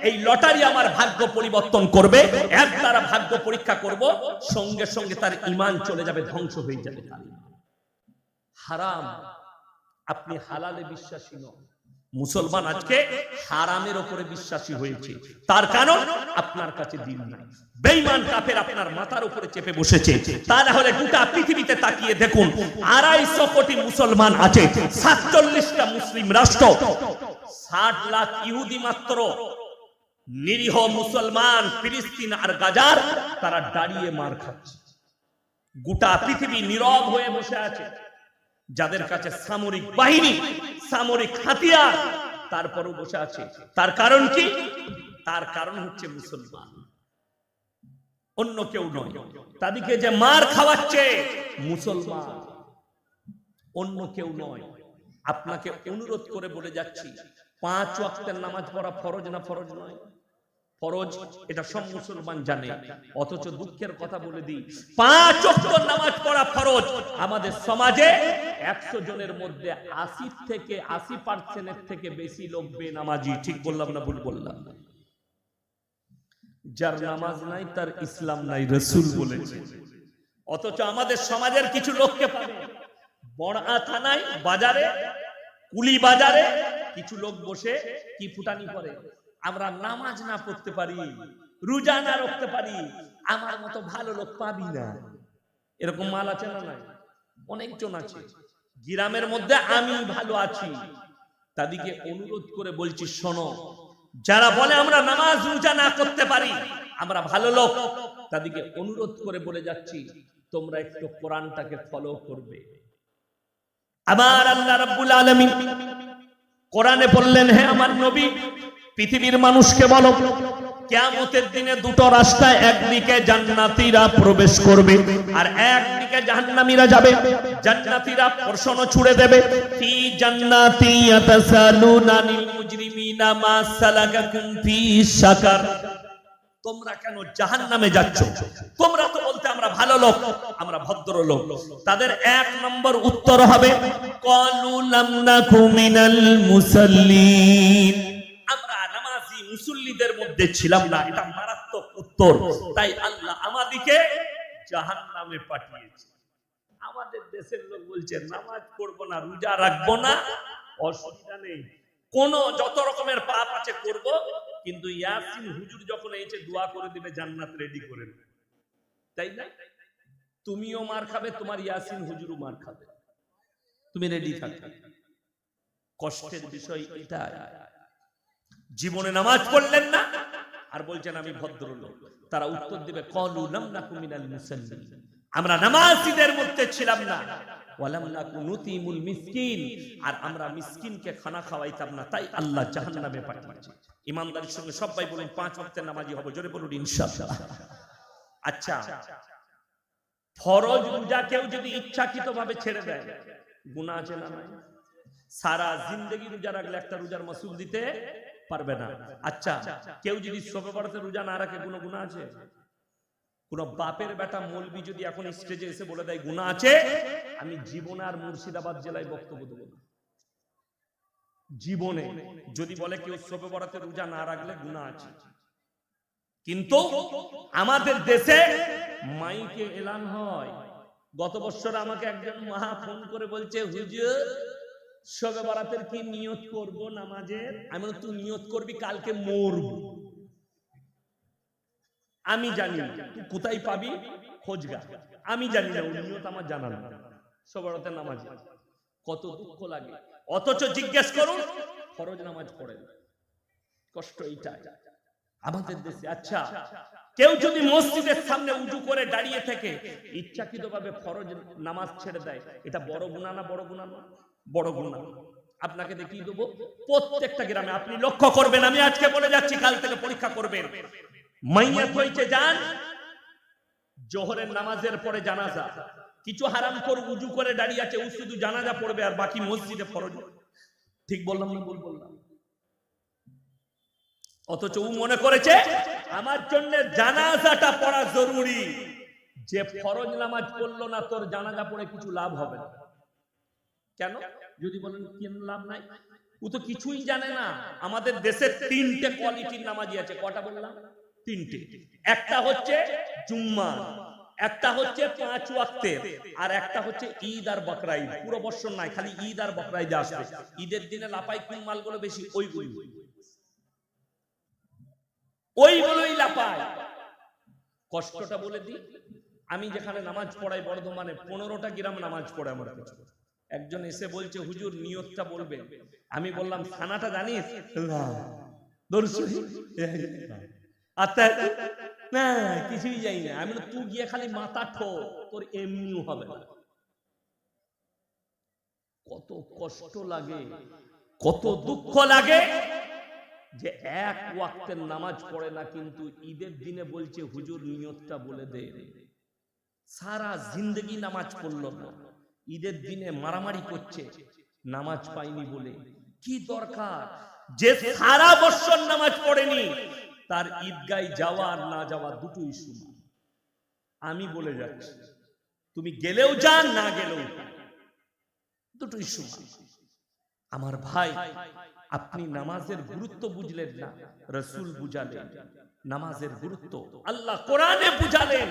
এই লটারি আমার ভাগ্য পরিবর্তন করবে, এর দ্বারা ভাগ্য পরীক্ষা করব, সঙ্গে সঙ্গে তার ঈমান চলে যাবে, ধ্বংস হয়ে যাবে। হারাম। আপনি হালালে বিশ্বাসী নন। মুসলমান আজকে হারামের উপরে বিশ্বাসী হয়েছে, তার কারণ আপনার কাছে দিন নাই। বেঈমান কাফের আপনার মাথার উপরে চেপে বসেছে। তা না হলে গোটা পৃথিবীতে তাকিয়ে দেখুন, 250 কোটি মুসলমান আছে, 47টা মুসলিম রাষ্ট্র, 60 লাখ ইহুদি মাত্র। নিরীহ মুসলমান ফিলিস্তিন আর গাজার তারা দাঁড়িয়ে মার খাচ্ছে। গোটা পৃথিবী নীরব হয়ে বসে আছে। যাদের কাছে সামরিক বাহিনী, সামরিক হাতিয়ার, তারপরও বসে আছে। তার কারণ কি? তার কারণ হচ্ছে মুসলমান, অন্য কেউ নয়। তাদেরকে যে মার খাওয়াচ্ছে মুসলমান, অন্য কেউ নয়। আপনাকে অনুরোধ করে বলে যাচ্ছি, 5 ওয়াক্তের নামাজ পড়া ফরজ না ফরজ নয়? ফরজ, এটা সব মুসলমান জানে। অথচ দুঃখের কথা বলে দিই, 5 ওয়াক্ত নামাজ পড়া ফরজ। আমাদের সমাজে 100 জনের মধ্যে 80% থেকে বেশি লোক বেনামাজি। ঠিক বললাম না ভুল বললাম? যার নামাজ নাই তার ইসলাম নাই, রাসূল বলেছে। অথচ আমাদের সমাজের কিছু লোককে পাবে বড়া থানায়, বাজারে, কুলি বাজারে কিছু লোক বসে কি ফুটানি করে, আমরা নামাজ না পড়তে পারি, রোজা না রাখতে পারি, আমার মতো ভালো লোক পাবি না। এরকম মাল আছে না? নাই? অনেকজন আছে। গ্রামের মধ্যে আমি ভালো আছি, তাদেরকে অনুরোধ করে বলছি, শোনো, যারা বলে আমরা নামাজ রোজা না করতে পারি, আমরা ভালো লোক, তাদেরকে অনুরোধ করে বলে যাচ্ছি, তোমরা একটু কোরআনটাকে ফলো করবে। আবার আল্লাহ রাব্বুল আলামিন কোরআনে বললেন, হে আমার নবী, পৃথিবীর মানুষকে বলো, কিয়ামতের দিনে দুটো রাস্তায়, একদিকে জান্নাতীরা প্রবেশ করবে আর একদিকে জাহান্নামীরা যাবে। জান্নাতীরা প্রশ্ন ছুড়ে দেবে, ফি জান্নাতি ইয়াতাসালুনা আনিল মুজরিমিনা মা সালাকাকুম ফি সাকার, তোমরা কেন জাহান্নামে যাচ্ছ? তোমরা তো বলতে আমরা ভালো লোক, আমরা ভদ্র লোক। তাদের 1 নম্বর উত্তর হবে, ক্বালু লাম নাকু মিনাল মুসাল্লিন, আমরা নামাজি মুসল্লিদের মধ্যে ছিলাম না। এটা মারাত্মক উত্তর। তাই আল্লাহ আমাদেরকে জাহান্নামে পাঠিয়েছে। আমাদের দেশের লোক বলছে নামাজ পড়বো না, রোজা রাখবো না, অসুবিধা নেই, কোন যত রকমের পাপ আছে করব, কিন্তু ইয়াসিন হুজুর যখন এসে দোয়া করে দিবে, জান্নাত রেডি করে দেবে। তাই না? তুমিও মার খাবে, তোমার ইয়াসিন হুজুরও মার খাবে, তুমি রেডি থাকবে। কষ্টের বিষয় এটা। জীবনে নামাজ পড়লেন না আর বলছেন আমি ভদ্রলোক। তারা উত্তর দেবে, ক্বালু লাম নাকু মিনাল মুসাল্লিন, আমরা নামাজীদের মধ্যে ছিলাম না, ওয়ালাম নাকু নুতিমুল মিসকিন, আর আমরা মিসকিনকে খানা খাওয়াইতাম না, তাই আল্লাহ জাহান্নামে পাঠিয়েছে। ইমানদারির সঙ্গে সবাই বলেন 5 ওয়াক্তের নামাজি হব, জোরে বলুন ইনশাআল্লাহ। আচ্ছা, ফরজ রোজা কেউ যদি ইচ্ছাকৃতভাবে ছেড়ে দেয়, গুনাহ আছে না নাই? সারা জিন্দেগি রোজা রাখলে একটা রোজার মাসুল দিতে পারবে না। আচ্ছা, কেউ যদি শবে বরাতে রোজা না রাখে, কোনো গুনাহ আছে? কোন বাপের বেটা মৌলবি যদি এখন স্টেজে এসে বলে দেয় গুনাহ আছে, আমি জীবনে আর মুর্শিদাবাদ জেলায় বক্তব্য দেব না। জীবনে যদি বলে কেউ শবে বরাতে রোজা না রাখলে গুনাহ আছে। কিন্তু আমাদের দেশে মাইকে এলান হয়। গত বছর আমাকে একজন মহা ফোন করে বলছে, হুজুর শবে বরাতের কি নিয়ত করব নামাজের? আমি বললাম, তুই নিয়ত করবি কালকে মরব। আমি জানি তুই কোথায় পাবি, খোঁজগা। আমি জানি না, ওই নিয়ত আমার জানা না। শবে বরাতের নামাজ কত দুঃখ লাগে, অথচ জিজ্ঞেস করুন ফরজ নামাজ পড়েন। কষ্ট এইটা আমাদের দেশে। আচ্ছা, কেউ যদি মসজিদের সামনে উজু করে দাঁড়িয়ে থেকে ইচ্ছাকৃতভাবে ফরজ নামাজ ছেড়ে দেয়, এটা বড় গুনাহ না বড় গুনাহ না? বড় গুনাহ। আপনাকে দেখিয়ে দেবো প্রত্যেকটা গ্রামে, আপনি লক্ষ্য করবেন, আমি আজকে বলে যাচ্ছি, কাল থেকে পরীক্ষা করবেন। মাইয়াত হয়েছে যান, জোহরের নামাজের পরে জানাজা, কিছু হারামখোর উজু করে দাঁড়িয়ে আছে, ও শুধু জানাজা পড়বে আর বাকি মসজিদে ফরজ। ঠিক বললাম না ভুল বললাম? অথচ ও মনে করেছে আমার জন্য জানাজাটা পড়া জরুরি। যে ফরজ নামাজ পড়লো না, তোর জানাজা পড়ে কিছু লাভ হবে না। কেন? যদি বলেন কেন লাভ নাই, ও তো কিছুই জানে না। আমাদের দেশে 3টে কোয়ালিটির নামাজি আছে। কটা বললাম? 3টে। একটা হচ্ছে জুম্মা, একটা হচ্ছে 5 ওয়াক্তের, আর একটা হচ্ছে ঈদ আর বকরা ঈদ। পুরো বছর নাই, খালি ঈদ আর বকরা ঈদে আসবে। ঈদের দিনে লাপাই কোন মালগুলো বেশি? ওইগুলোই লাপায়। কষ্টটা বলে দিই, আমি যেখানে নামাজ পড়াই বর্ধমানে 15টা গ্রাম নামাজ পড়ে আমার কাছে। একজন এসে বলছে হুজুর নিয়তটা বলবেন। আমি বললাম খানাটা জানিস? না কিছুই যাই না। আমি তুই গিয়ে খালি মাথা ঠো, তোর এমনিও হবে না। কত কষ্ট লাগে, কত দুঃখ লাগে যে এক ওয়াক্তের নামাজ পড়ে না, কিন্তু ঈদের দিনে বলছে হুজুর নিয়তটা বলে দে। সারা জিন্দগি নামাজ পড়লো না, ঈদের দিনে মারামারি করছে নামাজ পাইনি বলে। কি দরকার? যে সারা বছর নামাজ পড়েনি তার ঈদগায় যাওয়া আর না যাওয়া দুটোই সমান। আমি বলে যাচ্ছি, তুমি গেলেও যান না গেলেও দুটোই সমান। আমার ভাই, আপনি নামাজের গুরুত্ব বুঝলেন না, রাসূল বুঝালেন নামাজের গুরুত্ব, আল্লাহ কোরআনে বুঝালেন।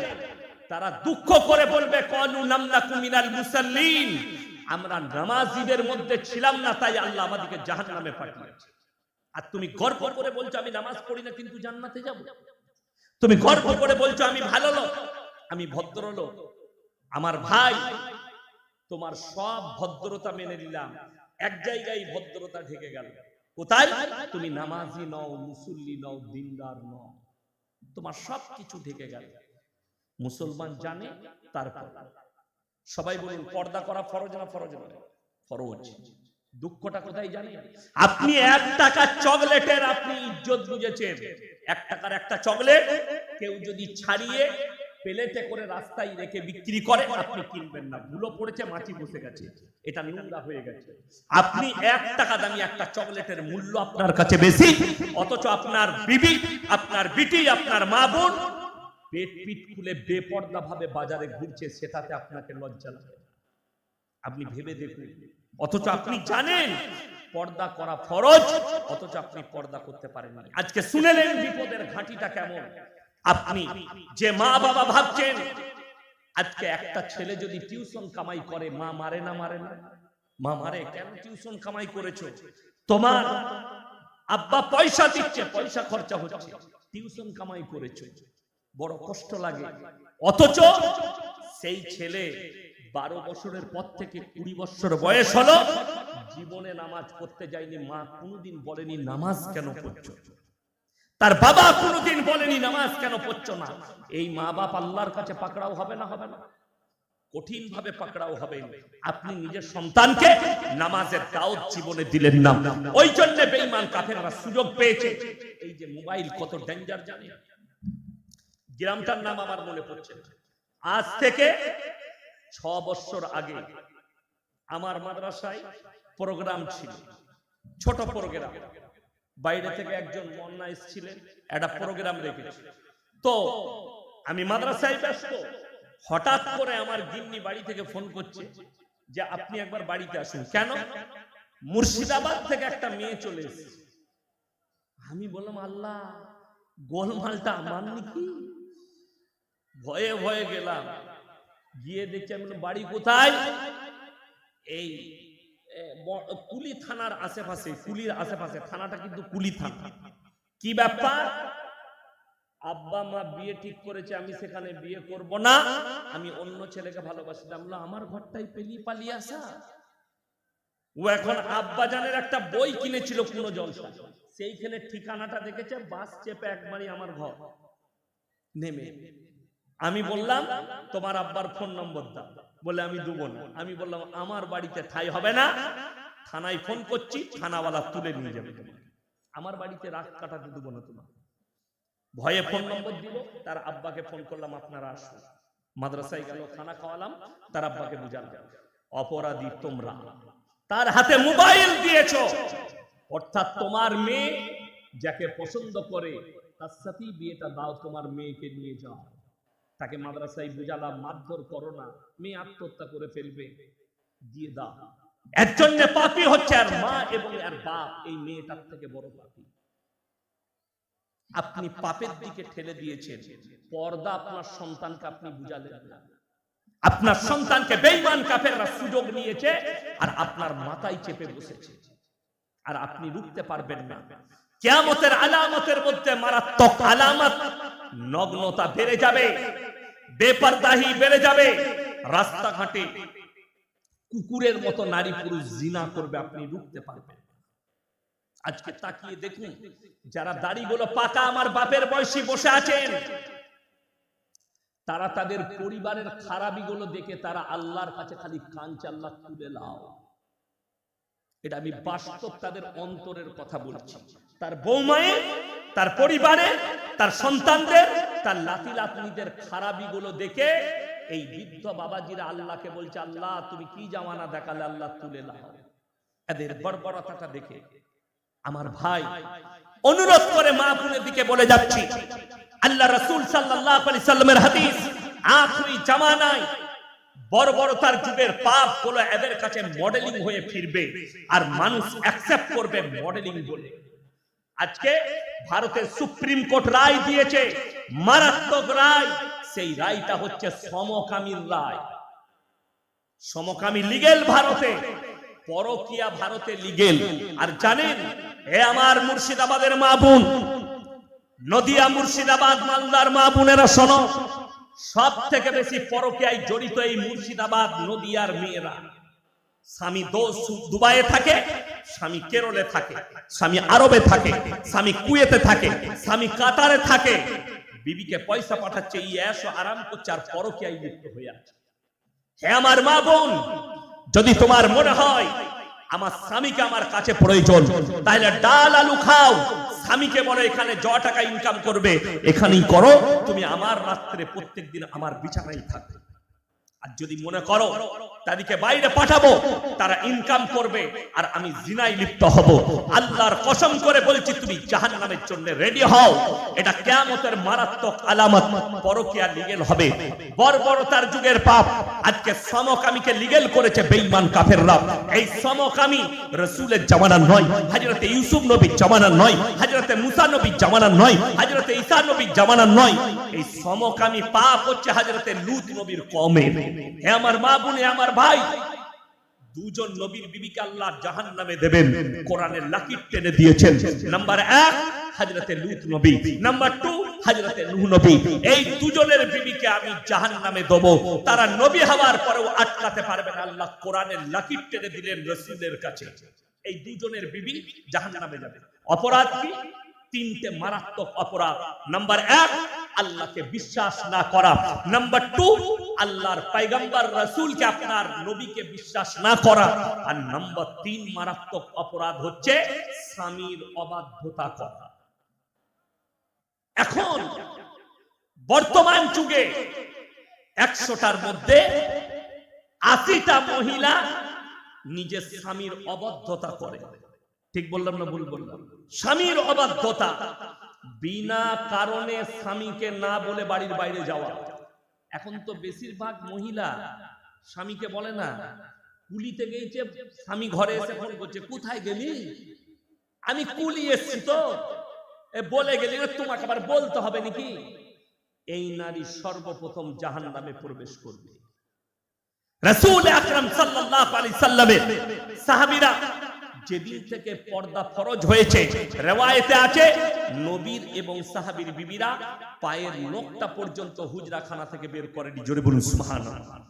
তারা দুঃখ করে বলবে ক্বালু লাম নাকু মিনাল মুসাল্লিন, আমরা নামাজীদের মধ্যে ছিলাম না, তাই আল্লাহ আমাদেরকে জাহান্নামে পাঠিয়েছে। আর তুমি গর্ব করে বলছো আমি নামাজ পড়ি না কিন্তু জান্নাতে যাব। তুমি গর্ব করে বলছো আমি ভালো লোক, আমি ভদ্র লোক। আমার ভাই, তোমার সব ভদ্রতা মেনে নিলাম, এক জায়গায় ভদ্রতা ঢেকে গেল। কোথায়? তুমি নামাজি নও, মুসল্লি নও, দিনদার নও, তোমার সব কিছু ঢেকে গেল। মুসলমান জানে। তারপর সবাই বলুন পর্দা করা ফরজ না ফরজ নয়? ফরজ। দুঃখটা কোথায় জানেন? আপনি 1 টাকা চকলেটের আপনি ইজ্জত বুঝেছেন। 1 টাকার একটা চকলেট কেউ যদি ছাড়িয়ে প্লেটে করে রাস্তায় রেখে বিক্রি করে, আপনি কিনবেন না। ধুলো পড়েছে, মাছি বসে গেছে, এটা নোংরা হয়ে গেছে। আপনি 1 টাকা দামি একটা চকলেটের মূল্য আপনার কাছে বেশি, অথচ আপনার বিবি, আপনার বিটি, আপনার মা বোন পেট পিট খুলে বেপর্দা ভাবে বাজারে ঘুরছে, সেটাতে আপনাকে লজ্জা লাগে? আপনি ভেবে দেখুন। অথচ আপনি জানেন পর্দা করা ফরজ, অথচ আপনি পর্দা করতে পারেন না। আজকে শুনেলেন বিপদের ঘাঁটিটা কেমন। আপনি যে মা বাবা ভাবছেন আজকে একটা ছেলে যদি টিউশন কামাই করে, মা মারে না? মারে না? মা মারে। কেন টিউশন কামাই করেছো? তোমার আব্বা পয়সা দিচ্ছে, পয়সা খরচা হচ্ছে, টিউশন কামাই করেছো, বড় কষ্ট লাগে। অথচ সেই ছেলে 12 বছরের পর থেকে 20 বছর বয়স হলো, জীবনে নামাজ পড়তে যায়নি। মা কোনোদিন বলেনি নামাজ কেন পড়ছো, তার বাবা কোনোদিন বলেনি নামাজ কেন পড়ছো না। এই মা বাপ আল্লাহর কাছে পাকড়াও হবে না? হবে না? কঠিন ভাবে পাকড়াও হবে। আপনি নিজের সন্তানকে নামাজের দাওয়াত জীবনে দিলেন না, ওই জন্য বেঈমান কাফেররা সুযোগ পেয়েছে। এই যে মোবাইল কত ডেঞ্জার জানেন? গ্রামটার নাম আমার মনে পড়ছে। আজ থেকে 6 বছর আগে আমার মাদ্রাসায় প্রোগ্রাম ছিল, ছোট প্রোগ্রাম। বাইরে থেকে একজন মোল্লা এসেছিলেন, একটা প্রোগ্রাম রেখেছিল। তো আমি মাদ্রাসায় ব্যস্ত, হঠাৎ করে আমার গিন্নি বাড়ি থেকে ফোন করছে যে আপনি একবার বাড়িতে আসুন। কেন? মুর্শিদাবাদ থেকে একটা মেয়ে চলে এসেছে। আমি বললাম আল্লাহ, গোলমালটা আমার নাকি? ভয়ে ভয়ে গেলাম, গিয়ে দেখছি আমি বাড়ি কোথায়? এই কুলি থানার আশেপাশে, কুলির আশেপাশে, থানাটা কিন্তু কুলি থানা। কি ব্যাপার? আব্বা মা বিয়ে ঠিক করেছে, আমি সেখানে বিয়ে করব না, আমি অন্য ছেলেকে ভালোবাসতাম। আমার ঘরটাই পেলি পালিয়ে আসা। ও এখন আব্বা জানের একটা বই কিনেছিল কোন জলসা, সেইখানে ঠিকানাটা দেখেছে, বাস চেপে একবারই আমার ঘর নেমে। আমি বললাম তোমার আব্বার ফোন নম্বর দাও, বলে আমি দেবো না। আমি বললাম আমার বাড়িতে ঠাই হবে না, থানায় ফোন করছি, থানাওয়ালা তুলে নিয়ে যাবে, আমার বাড়িতে রাত কাটাতে দেবো না তোমার। ভয়ে ফোন নম্বর দিল, তার আব্বাকে ফোন করলাম আপনারা আসুন। মাদ্রাসায় গেল, খানা খাওয়ালাম, তার আব্বাকে বুঝালাম অপরাধী তোমরা, তার হাতে মোবাইল দিয়েছো, অর্থাৎ তোমার মেয়ে যাকে পছন্দ করে তার সাথেই বিয়েটা দাও, তোমার মেয়েকে নিয়ে যাও। তাকে মাদ্রাসায় বুঝালাম মারধর করো না, মেয়ে আত্মহত্যা করে ফেলবে, দিয়ে দাও। এর জন্য পাপী হচ্ছে আর মা এবং এর বাপ, এই মেয়েটার থেকে বড় পাপী। আপনি পাপের দিকে ঠেলে দিয়েছেন, পর্দা আপনার সন্তানকে আপনি বুঝালেন না। আপনার সন্তানকে বেঈমান কাফেররা সুযোগ নিয়েছে আর আপনার মাথায় চেপে বসেছে, আর আপনি রুখতে পারবেন না। কিয়ামতের আলামতের মধ্যে মারাত্মক আলামত, নগ্নতা বেড়ে যাবে, বেপরদাহি বেড়ে যাবে, রাস্তাঘাটে কুকুরের মতো নারী পুরুষ জিনা করবে, আপনি রুখতে পারবেন। আজকে তাকিয়ে দেখুন, যারা দাড়িগুলো পাকা আমার বাপের বয়সী বসে আছেন, তারা তাদের পরিবারের খারাপিগুলো দেখে তারা আল্লাহর কাছে খালি কাঁদছে, আল্লাহ তুলে নাও। এটা আমি বাস্তব তাদের অন্তরের কথা বলছি। তার বৌমায়ে, তার পরিবারে, তার সন্তানদের, তার লাতি লাতনিদের খারাপিগুলো দেখে এই বৃদ্ধ বাবাজিরা আল্লাহকে বলছে, আল্লাহ তুমি কি জামানা দেখালে, আল্লাহ তুলে নাও। এদের বর্বরতাটা দেখে আমার ভাই অনুরোধ করে মা বোনের দিকে বলে যাচ্ছি, আল্লাহ রাসূল সাল্লাল্লাহু আলাইহি সাল্লামের হাদিস, আখিরি জামানায় বর্বরতার যুগের পাপ গুলো এদের কাছে মডেলিং হয়ে ফিরবে আর মানুষ অ্যাকসেপ্ট করবে মডেলিং বলে। আজকে ভারতের সুপ্রিম কোর্ট রায় দিয়েছে, মারাত্মক রায়। সেই রায়টা হচ্ছে সমকামীর রায়। সমকামী লিগেল ভারতে, পরকিয়া ভারতে লিগেল। আর জানেন, হে আমার মুর্শিদাবাদের মা বোন, নদিয়া, মুর্শিদাবাদ, মালদার মা বোনেরা শোনো, সব থেকে বেশি পরকীয়ায় জড়িত এই মুর্শিদাবাদ নদিয়ার মেয়েরা। স্বামী দুবাইয়ে থাকে, স্বামী কেরলে থাকে, স্বামী আরবে থাকে, স্বামী কুয়েতে থাকে, স্বামী কাতারে থাকে, বিবিকে পয়সা পাঠাচ্ছে, এই এসো আরাম করছে, আর পরকীয়ায় লিপ্ত হয়ে আছে। হে আমার মা বোন, যদি তোমার মনে হয় আমার স্বামীকে আমার কাছে প্রয়োজন, তাহলে ডাল আলু খাও, স্বামীকে বলো এখানে টাকা ইনকাম করবে, এখানেই করো, তুমি আমার রাত্রে প্রত্যেকদিন আমার বিছানায় থাকবে। আর যদি মনে করো তাদেরকে বাইরে পাঠাবো, তারা ইনকাম করবে আর আমি জিনায় লিপ্ত হব, আল্লাহর কসম করে বলছি তুমি জাহান্নামের জন্য রেডি হও। এটা কিয়ামতের মারাত্মক আলামত। পরকীয়া লিগেল হবে, বর্বরতার যুগের পাপ। আজকে সমকামীকে লিগেল করেছে বেঈমান কাফেররা। এই সমকামী রাসূলের জামানার নয়, হযরতে ইউসুফ নবীর জামানার নয়, হযরতে মুসা নবীর জামানার নয়, হযরতে ঈসা নবীর জামানার নয়। এই সমকামী পাপ হচ্ছে হযরতে লূত নবীর কওমের। হে আমার মা বোন, হে আমার ভাই, দুজন নবীর বিবিকে আল্লাহ জাহান্নামে দেবেন, কোরআনের লাকির টেনে দিয়েছেন। নাম্বার 1 হযরতে লূত নবী, নাম্বার 2 হযরতে নূহ নবী। এই দুজনের বিবিকে আমি জাহান্নামে দেব। তারা নবী হওয়ার পরেও আটকাতে পারবে না, আল্লাহ কোরআনের লাকির টেনে দিলেন রাসূলের কাছে। এই দুজনের বিবি জাহান্নামে যাবে। অপরাধ কি? 3টে মারাত্মক অপরাধ। নাম্বার 1 আল্লাহকে বিশ্বাস না করা, নাম্বার 2 আল্লাহর পয়গম্বর রাসূলকে, আপনার নবীকে বিশ্বাস না করা, আর নাম্বার 3 মারাত্মক অপরাধ হচ্ছে স্বামীর অবাধ্যতা করা। এখন বর্তমান যুগে 100টার মধ্যে 80টা মহিলা নিজের স্বামীর অবাধ্যতা করে। ঠিক বললাম না ভুল বললাম? স্বামীর অবাধ্যতা, বিনা কারণে স্বামীকে না বলে বাড়ির বাইরে যাওয়া। এখন তো বেশিরভাগ মহিলা স্বামীকে বলে না, কুলিতে গিয়েছে, স্বামী ঘরে এসে ফোন করছে, কোথায় গেলি? আমি কুলি এসছি তো, বলে গেলি, তোমাকে আবার বলতে হবে নাকি? এই নারী সর্বপ্রথম জাহান্নামে প্রবেশ করবে। রাসূল আকরাম সাল্লাল্লাহু আলাইহি সাল্লামের সাহাবীরা যেদিন থেকে পর্দা ফরজ হয়েছে, রিওয়ায়েতে আছে নবীর এবং সাহাবীর বিবিরা পায়ের নখটা পর্যন্ত হুজরাখানা থেকে বের করেনি। জোরে বলুন সুবহানাল্লাহ।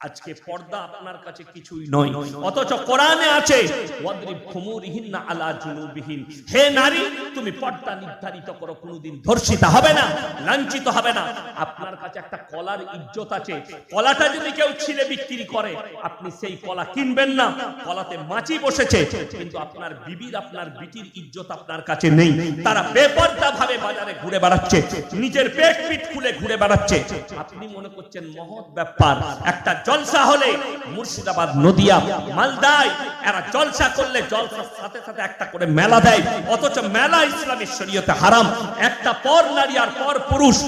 আজকে পর্দা আপনার কাছে কিছুই নয়, অথচ কোরআনে আছে ওয়াদরিব খুমুরিহিন্না আলা জুনুবিহিন। হে নারী, তুমি পর্দা নির্ধারিত করো, কোনোদিন ধর্ষিতা হবে না, লাঞ্ছিত হবে না। আপনার কাছে একটা কলার ইজ্জত আছে, কলাটা যদি কেউ ছিঁড়ে বিক্রি করে, আপনি সেই কলা কিনবেন না। কলাতে মাছি বসেছে, কিন্তু আপনার বিবির, আপনার বিটির ইজ্জত আপনার কাছে নেই। তারা বেপরদা ভাবে বাজারে ঘুরে বেড়াচ্ছে, নিজের পেট পিঠ খুলে ঘুরে বেড়াচ্ছে। আপনি মনে করছেন মহৎ ব্যাপার। একটা জলসা হলে মুর্শিদাবাদ, নদিয়া, মালদায় এরা জলসা করলে জলসার সাথে সাথে একটা করে মেলা দেয়, অথচ মেলা ইসলামী শরীয়তে হারাম। একটা পর নারী আর পর পুরুষ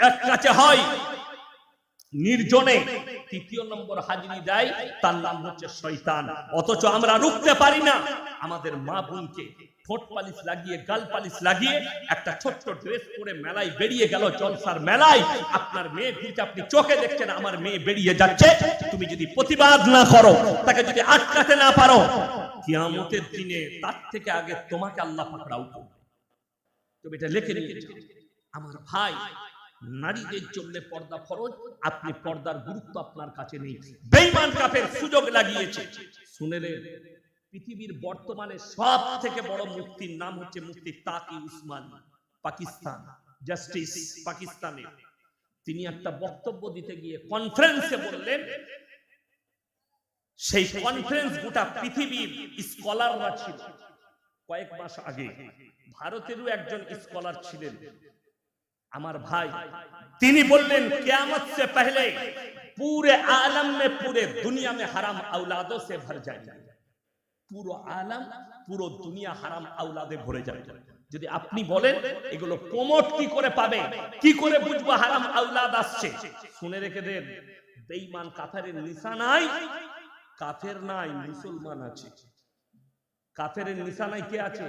এক কাছে হয়, নির্জনে তৃতীয় নম্বর হাজিরি দেয়, তার নাম হচ্ছে শয়তান। অথচ আমরা রুখতে পারি না। আমাদের মা বোনকে ঠোঁট পালিশ লাগিয়ে, গাল পালিশ লাগিয়ে, একটা ছোট্ট ড্রেস পরে মেলায় বেরিয়ে গেল, জলসার মেলায়। আপনার মেয়ে ঘুরছে, আপনি চোখে দেখছেন আমার মেয়ে বেরিয়ে যাচ্ছে, তুমি যদি প্রতিবাদ না করো, তাকে যদি আটকাতে না পারো, কিয়ামতের দিনে তার থেকে আগে তোমাকে আল্লাহ পাকড়াও করবে। তুমি এটা লিখে নিয়েছো। আমার ভাই, নারীদের জন্য পর্দা ফরজ, আপনি পর্দার গুরুত্ব আপনার কাছে নেই। বেঈমান কাফের সুযোগ লাগিয়েছে। শুনেলেন, পৃথিবীর বর্তমানে সব থেকে বড় মুফতির নাম হচ্ছে মুফতি তাকি উসমানী, পাকিস্তান, জাস্টিস পাকিস্তানে। তিনি একটা বক্তব্য দিতে গিয়ে কনফারেন্সে বললেন, সেই কনফারেন্স গোটা পৃথিবীর স্কলাররা ছিল। কয়েক মাস আগে ভারতেরও একজন স্কলার ছিলেন আমার ভাই, তিনি বললেন কিয়াमत से पहले पूरे आलम में, पूरे दुनिया में हराम औलादों से भर जाएगा। পুরো আলম, পুরো দুনিয়া হারাম আওলাদে ভরে যাবে। যদি আপনি বলেন এগুলো প্রমোট কি করে পাবে, কি করে বুঝবো হারাম আওলাদ আসছে, শুনে রেখে দেন, বেঈমান কাফেরের নিশানায় কাফের নাই, মুসলমান আছে। কাফেরের নিশানায় কে আছে?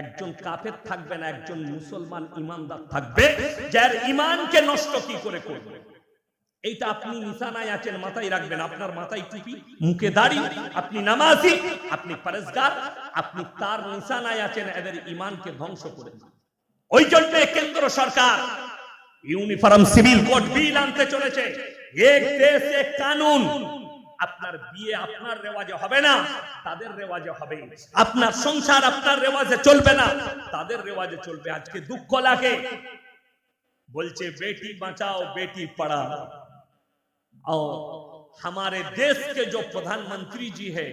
একজন কাফের থাকবে না, একজন মুসলমান ইমানদার থাকবে, যার ইমানকে নষ্ট কি করে করবে। এইটা আপনি নিশানায় আছেন, মাথায় রাখবেন। আপনার মাথায় টুপি, মুখে দাড়ি, আপনি নামাজি, আপনি পরেজগার, আপনি তার নিশানায় আছেন, এদের ইমানকে ধ্বংস করে। ওই জন্য কেন্দ্র সরকার ইউনিফর্ম সিভিল কোড বিল আনতে চলেছে। এক দেশ এক কানুন। আপনার বিয়ে আপনার রেওয়াজে হবে না, তাদের রেওয়াজে হবে। আপনার সংসার আপনার রেওয়াজে চলবে না, তাদের রেওয়াজে চলবে। আজকে দুঃখ লাগে, বলছে बेटी बचाओ बेटी पढ़ाओ, और हमारे देश के जो प्रधानमंत्री जी है,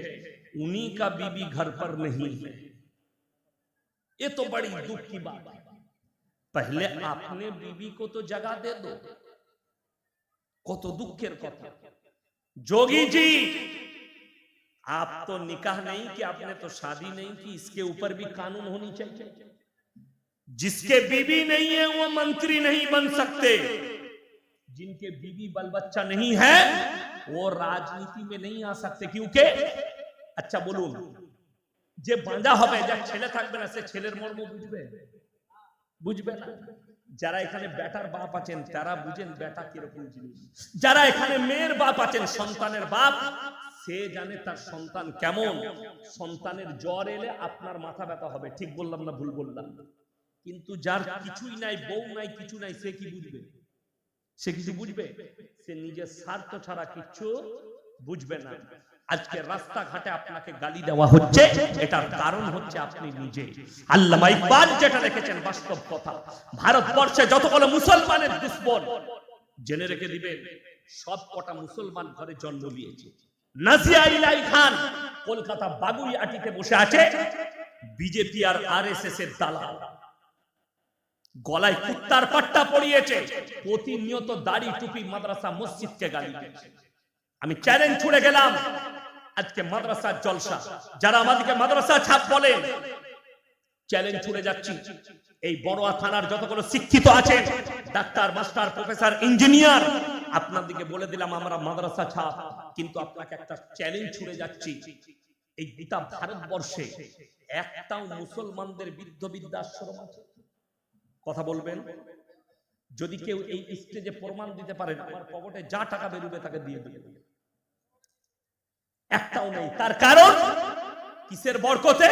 उन्हीं का बीबी घर पर नहीं है। ये तो बड़ी दुख की बात है। पहले आपने बीबी को तो जगह दे दो। কত দুঃখের কথা। जोगी जी, आप तो निकाह नहीं कि, आपने तो शादी नहीं की, इसके ऊपर भी कानून होनी चाहिए। जिसके बीबी नहीं है वो मंत्री नहीं बन सकते, जिनके बीबी बाल बच्चा नहीं है वो राजनीति में नहीं आ सकते। क्योंकि अच्छा बोलून, যে বাঁধা হবে, যার ছেলে থাকবে না, সে ছেলের মর্ম বুঝবে? বুঝবে না। যারা এখানে বেটার বাপ আছেন তারা বুঝেন বেটা কিরকম জিনিস। যারা এখানে মেয়ের বাপ আছেন, সন্তানের বাপ, সে জানে তার সন্তান কেমন। সন্তানের জ্বর এলে আপনার মাথা ব্যথা হবে। ঠিক বললাম না ভুল বললাম? কিন্তু যার কিছুই নাই, বউ নাই, কিছু নাই, সে কি বুঝবে? সে কিছু বুঝবে? সে নিজের স্বার্থ ছাড়া কিছু বুঝবে না। আজকে রাস্তাঘাটে আপনাকে গালি দেওয়া হচ্ছে, এটার কারণ হচ্ছে আপনি নিজে। আল্লামা ইকবাল যেটা লিখেছেন বাস্তব কথা। ভারতবর্ষে যতগুলো মুসলমানের দুশ্মন, জেনে রেখে দিবেন, সব কটা মুসলমান ঘরে জন্ম নিয়েছে। নাজিয়া ইলাই খান কলকাতা বাগুইআটিতে বসে আছে, বিজেপি আর আরএসএস এর দালাল। গলায় কুত্তার পাট্টা পরিয়েছে, প্রতিনিয়ত দাড়ি টুপি, মাদ্রাসা মসজিদকে গালি দিচ্ছে। আমি চ্যালেঞ্জ ছুড়ে গেলাম, আজকে মাদ্রাসার জলসা, যারা আমাদেরকে মাদ্রাসা ছাপ বলে, চ্যালেঞ্জ ছুড়ে যাচ্ছি। এই বড়ুয়া থানার যতগুলো শিক্ষিত আছেন, ডাক্তার, মাস্টার, প্রফেসর, ইঞ্জিনিয়ার, আপনাদেরকে বলে দিলাম আমরা মাদ্রাসা ছাপ। কিন্তু আপনাকে একটা চ্যালেঞ্জ ছুড়ে যাচ্ছি, এই গোটা ভারতবর্ষে একটাও মুসলমানদের বৃদ্ধ বৃদ্ধাশ্রম আছে? কথা বলবেন? যদি কেউ এই স্টেজে প্রমাণ দিতে পারেন, আমার পকেটে যা টাকা বেরোবে তাকে দিয়ে দেবে। একটাও নেই। তার কারণ কিসের বরকতে?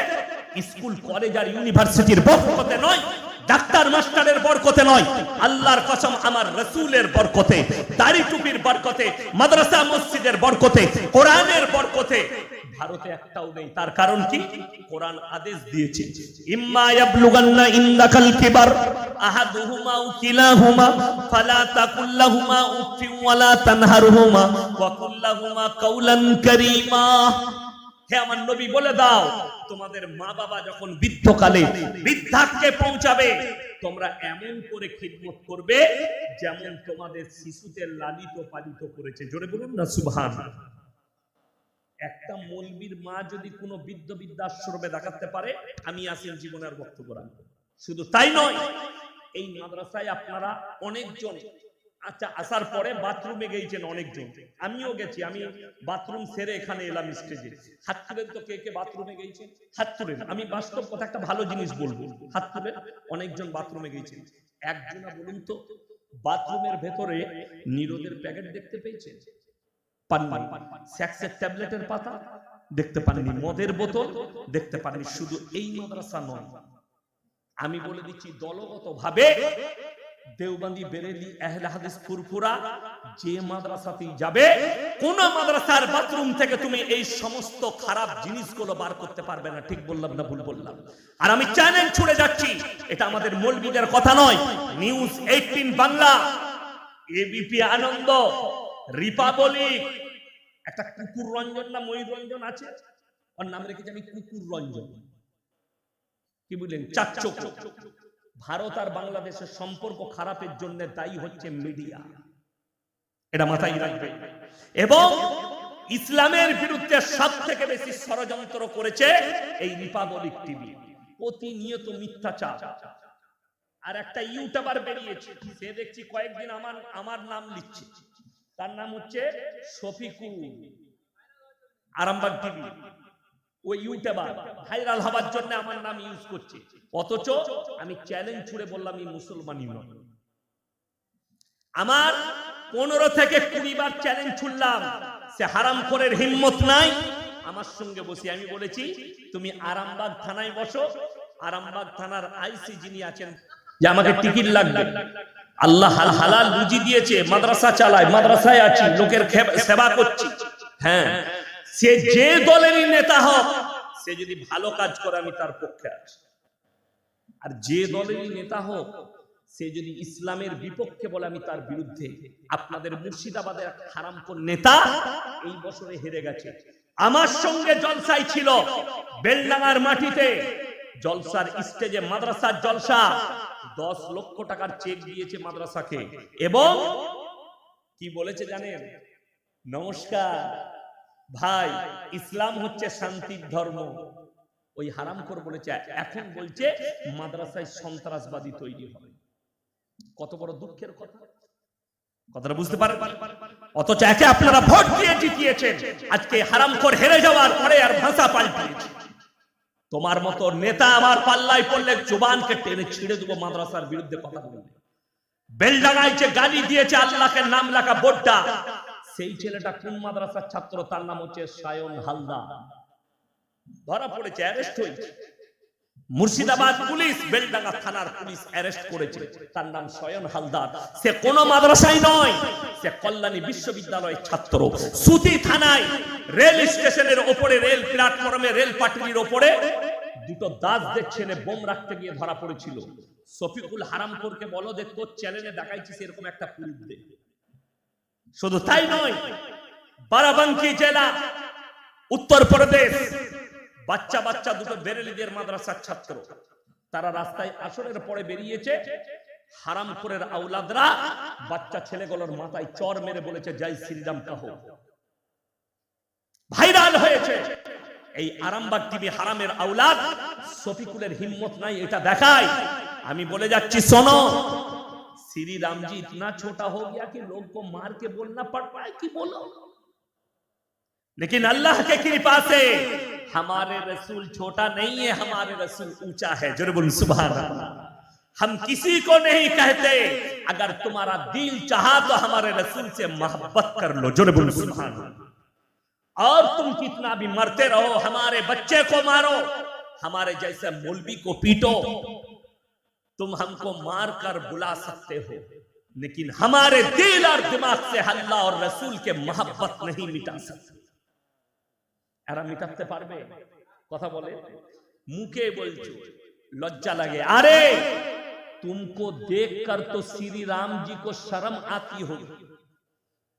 স্কুল, কলেজ আর ইউনিভার্সিটির বরকতে নয়, ডাক্তার মাস্টারের বরকতে নয়, আল্লাহর কসম আমার রাসূলের বরকতে, দাড়ি টুপির বরকতে, মাদ্রাসা মসজিদের বরকতে, কোরআনের বরকতে ভারতে একটাও নেই। তার কারণ কি? কোরআন আদেশ দিয়েছে, ইম্মা ইয়াবলুগান্না ইনদাকাল কিবার আহাদুহুমা আও কিলাহুমা ফালা তাকুল লাহুমা উফিন ওয়ালা তানহারহুমা ওয়া কুল লাহুমা কাওলান কারীমা। হে আমার নবী, বলে দাও, তোমাদের মা বাবা যখন বৃদ্ধকালে বৃদ্ধাক্যে পৌঁছাবে, তোমরা এমন করে খিদমত করবে যেমন তোমাদের শিশুদের লালিত পালিত করেছে। জোরে বলুন না সুবহানাল্লাহ। একটা মৌলবীর মা যদি কোনো বৃদ্ধ বৃদ্ধাশ্রমে দেখাতে পারে, আমি আসেন জীবনের বক্তব্য রাখবো। শুধু তাই নয়, এই মাদ্রাসায় আপনারা অনেকজন আচ্ছা, আসার পরে বাথরুমে গেছেন অনেকজন, আমিও গেছি। আমি বাথরুম সেরে এখানে এলাম স্টেজে। হাত তুলেন তো কে কে বাথরুমে গেছেন, হাত তুলেন। আমি বাস্তব কথা একটা ভালো জিনিস বলবো, হাত তুলেন। অনেকজন বাথরুমে গেছেন। একজনা বলুন তো, বাথরুমের ভেতরে নিরোদের প্যাকেট দেখতে পেয়েছেন? পাননি। সেক্সের ট্যাবলেটের পাতা দেখতে পাননি। মদের বোতল দেখতে পাননি। শুধু এই মাদ্রাসা নয়, আমি বলে দিচ্ছি দলগত ভাবে দেওবন্দি, বেরেলি, আহলে হাদিস, ফুরফুরা যে মাদ্রাসাতেই যাবে, কোন মাদ্রাসার বাথরুম থেকে তুমি এই সমস্ত খারাপ জিনিসগুলো বার করতে পারবে না। ঠিক বললাম না ভুল বললাম? আর আমি চ্যালেঞ্জ ছুড়ে যাচ্ছি, এটা আমাদের মৌলবীদের কথা নয়। নিউজ 18 বাংলা, এবিপি আনন্দ, রিপাবলিক, একটা কুকুর রঞ্জন না ময়ূর রঞ্জন আছে, ওর নাম রেখেছি আমি কুকুর রঞ্জন। কি বললেন? চাচ্চক। ভারত আর বাংলাদেশের সম্পর্ক খারাপের জন্য দায়ী হচ্ছে মিডিয়া, এটা মাথায় রাখবে। এবং ইসলামের বিরুদ্ধে সবথেকে বেশি ষড়যন্ত্র করেছে এই রিপাবলিক টিভি। প্রতিনিয়ত মিথ্যাচার। আর একটা ইউটিউবার বেরিয়েছে, সে দেখছি কয়েকদিন আমার নাম লিখছে। তার নাম হচ্ছে শফিকুল, আরামবাগ টিভি। ওই ইউটিউবার ভাইরাল হবার জন্য আমার নাম ইউজ করছে, অথচ আমি চ্যালেঞ্জ ছুড়ে বললাম এই মুসলমানই নয়। আমার 15 থেকে 20 বার চ্যালেঞ্জ ছুড়লাম, সে হারামখোরের হিম্মত নাই আমার সঙ্গে বসে। আমি বলেছি তুমি আরামবাগ থানায় বসো, আরামবাগ থানার আইসি যিনি আছেন, যে আমাকে টিকিট লাগবে, আল্লাহ হালাল রুজি দিয়েছে, মাদ্রাসা চালায়, মাদ্রাসায় আছি, লোকের সেবা করছি, হ্যাঁ, সে যে দলেরই নেতা হোক, সে যদি ভালো কাজ করে আমি তার পক্ষে আছি। আর যে দলেরই নেতা হোক, সে যদি ইসলামের বিপক্ষে বলে আমি তার বিরুদ্ধে। আপনাদের মুর্শিদাবাদের এক হারামখোর নেতা এই বছরে হেরে গেছে। আমার সঙ্গে জলসায় ছিল বেলডাঙ্গার মাটিতে, জলসার স্টেজে, মাদ্রাসার জলসা, 10 লক্ষ টাকার চেক দিয়েছে মাদ্রাসাকে। এবং কি বলেছে জানেন? নমস্কার ভাই, ইসলাম হচ্ছে শান্তির ধর্ম। ওই হারামখোর বলেছে, এখন বলছে মাদ্রাসায় সন্ত্রাসবাদী তৈরি হবে। কত বড় দুঃখের কথা, কথাটা বুঝতে পারেন? অথচ একে আপনারা ভোট দিয়ে জিতিয়েছেন, আজকে হারামখোর হেরে যাওয়ার পরে আর ভাষা পাল্টিয়েছে। তোমার মতো নেতা আমার পাল্লায় পড়লে জুবানকে টেনে ছিঁড়ে দেবো মাদ্রাসার বিরুদ্ধে কথা বললে। বেলডাঙ্গায় যে গালি দিয়েছে আল্লাহকে নাম লেখা বোর্ডটা, সেই ছেলেটা কোন মাদ্রাসার ছাত্র? তার নাম হচ্ছে সায়ন হালদার। ধরা পড়েছে, অ্যারেস্ট হয়েছে। মুর্শিদাবাদ পুলিশ, বেলডাঙ্গা থানার পুলিশ অ্যারেস্ট করেছে। তার নাম সায়ন হালদার। সে কোন মাদ্রাসায় নয়, সে কল্যাণী বিশ্ববিদ্যালয়ের ছাত্র। সুতি থানায় রেল স্টেশনের ওপরে, রেল প্ল্যাটফর্মে, রেল পাটুরির ওপরে দুটো দাঁত দেখছেন বোম রাখতে গিয়ে ধরা পড়েছিল। শফিকুল হারামখোরকে বলো যে তোর চ্যানেলে দেখাইছিস এরকম একটা পুলিশ দে। শুধু তাই নয়, বারাবাঙ্কি জেলা, উত্তরপ্রদেশ, বাচ্চা বাচ্চা দুটো বেরেলিদের মাদ্রাসার ছাত্র, তারা রাস্তায় আসরের পরে বেরিয়েছে। হারামখোরের আওলাদরা বাচ্চা ছেলেগুলোর মাথায় চর মেরে বলেছে জয় শ্রীরাম কাহো। ভাইরাল হয়েছে। এই আরামবাগ টিভি হারামের আওলাদ, শফিকুলের হিম্মত নাই এটা দেখায়। আমি বলে যাচ্ছি, শোনো, श्री राम जी इतना छोटा हो गया कि लोग को मार के बोलना पड़ता है कि बोलो, लेकिन अल्लाह के कृपा से हमारे रसूल छोटा नहीं है, हमारे रसूल ऊंचा है। जरूर बोल सुभान अल्लाह। हम किसी को नहीं कहते, अगर तुम्हारा दिल चाहा तो हमारे रसूल से मोहब्बत कर लो। जरूर बोल सुभान अल्लाह। और तुम कितना भी मरते रहो, हमारे बच्चे को मारो, हमारे जैसे मौलवी को पीटो, तुम हमको मार कर बुला सकते हो, लेकिन हमारे दिल और दिमाग से अल्लाह और रसूल के मोहब्बत नहीं मिटा सकते। এরা মিটাতে পারবে? কথা বলে, মুখে বলছো, লজ্জা লাগে। আরে तुमको देखकर तो श्री राम जी को शर्म आती होगी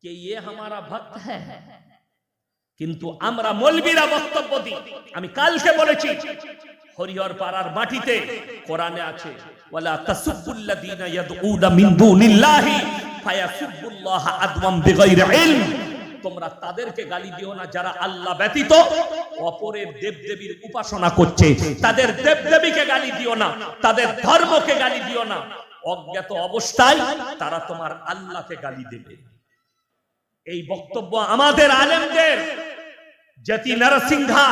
कि ये हमारा भक्त है, কিন্তু আমরা মৌলবীরা বক্তব্য দিই। আমি কালকে বলেছি, হরিহর পাড়ার মাটিতে কোরআনে আছে, ওয়ালা তাসুবুল্লাযীনা ইয়াদউনা মিন দুনিল্লাহি ফায়াসুবুল্লাহা আদওয়াম বিগাইরি ইলম। তোমরা তাদেরকে গালি দিও না যারা আল্লাহ ব্যতীত অপরের দেবদেবীর উপাসনা করছে। তাদের দেবদেবীকে গালি দিও না, তাদের ধর্মকে গালি দিও না। অজ্ঞাত অবস্থায় তারা তোমার আল্লাহকে গালি দেবে। এই বক্তব্য আমাদের আলেমদের। জাতি নরসিংহা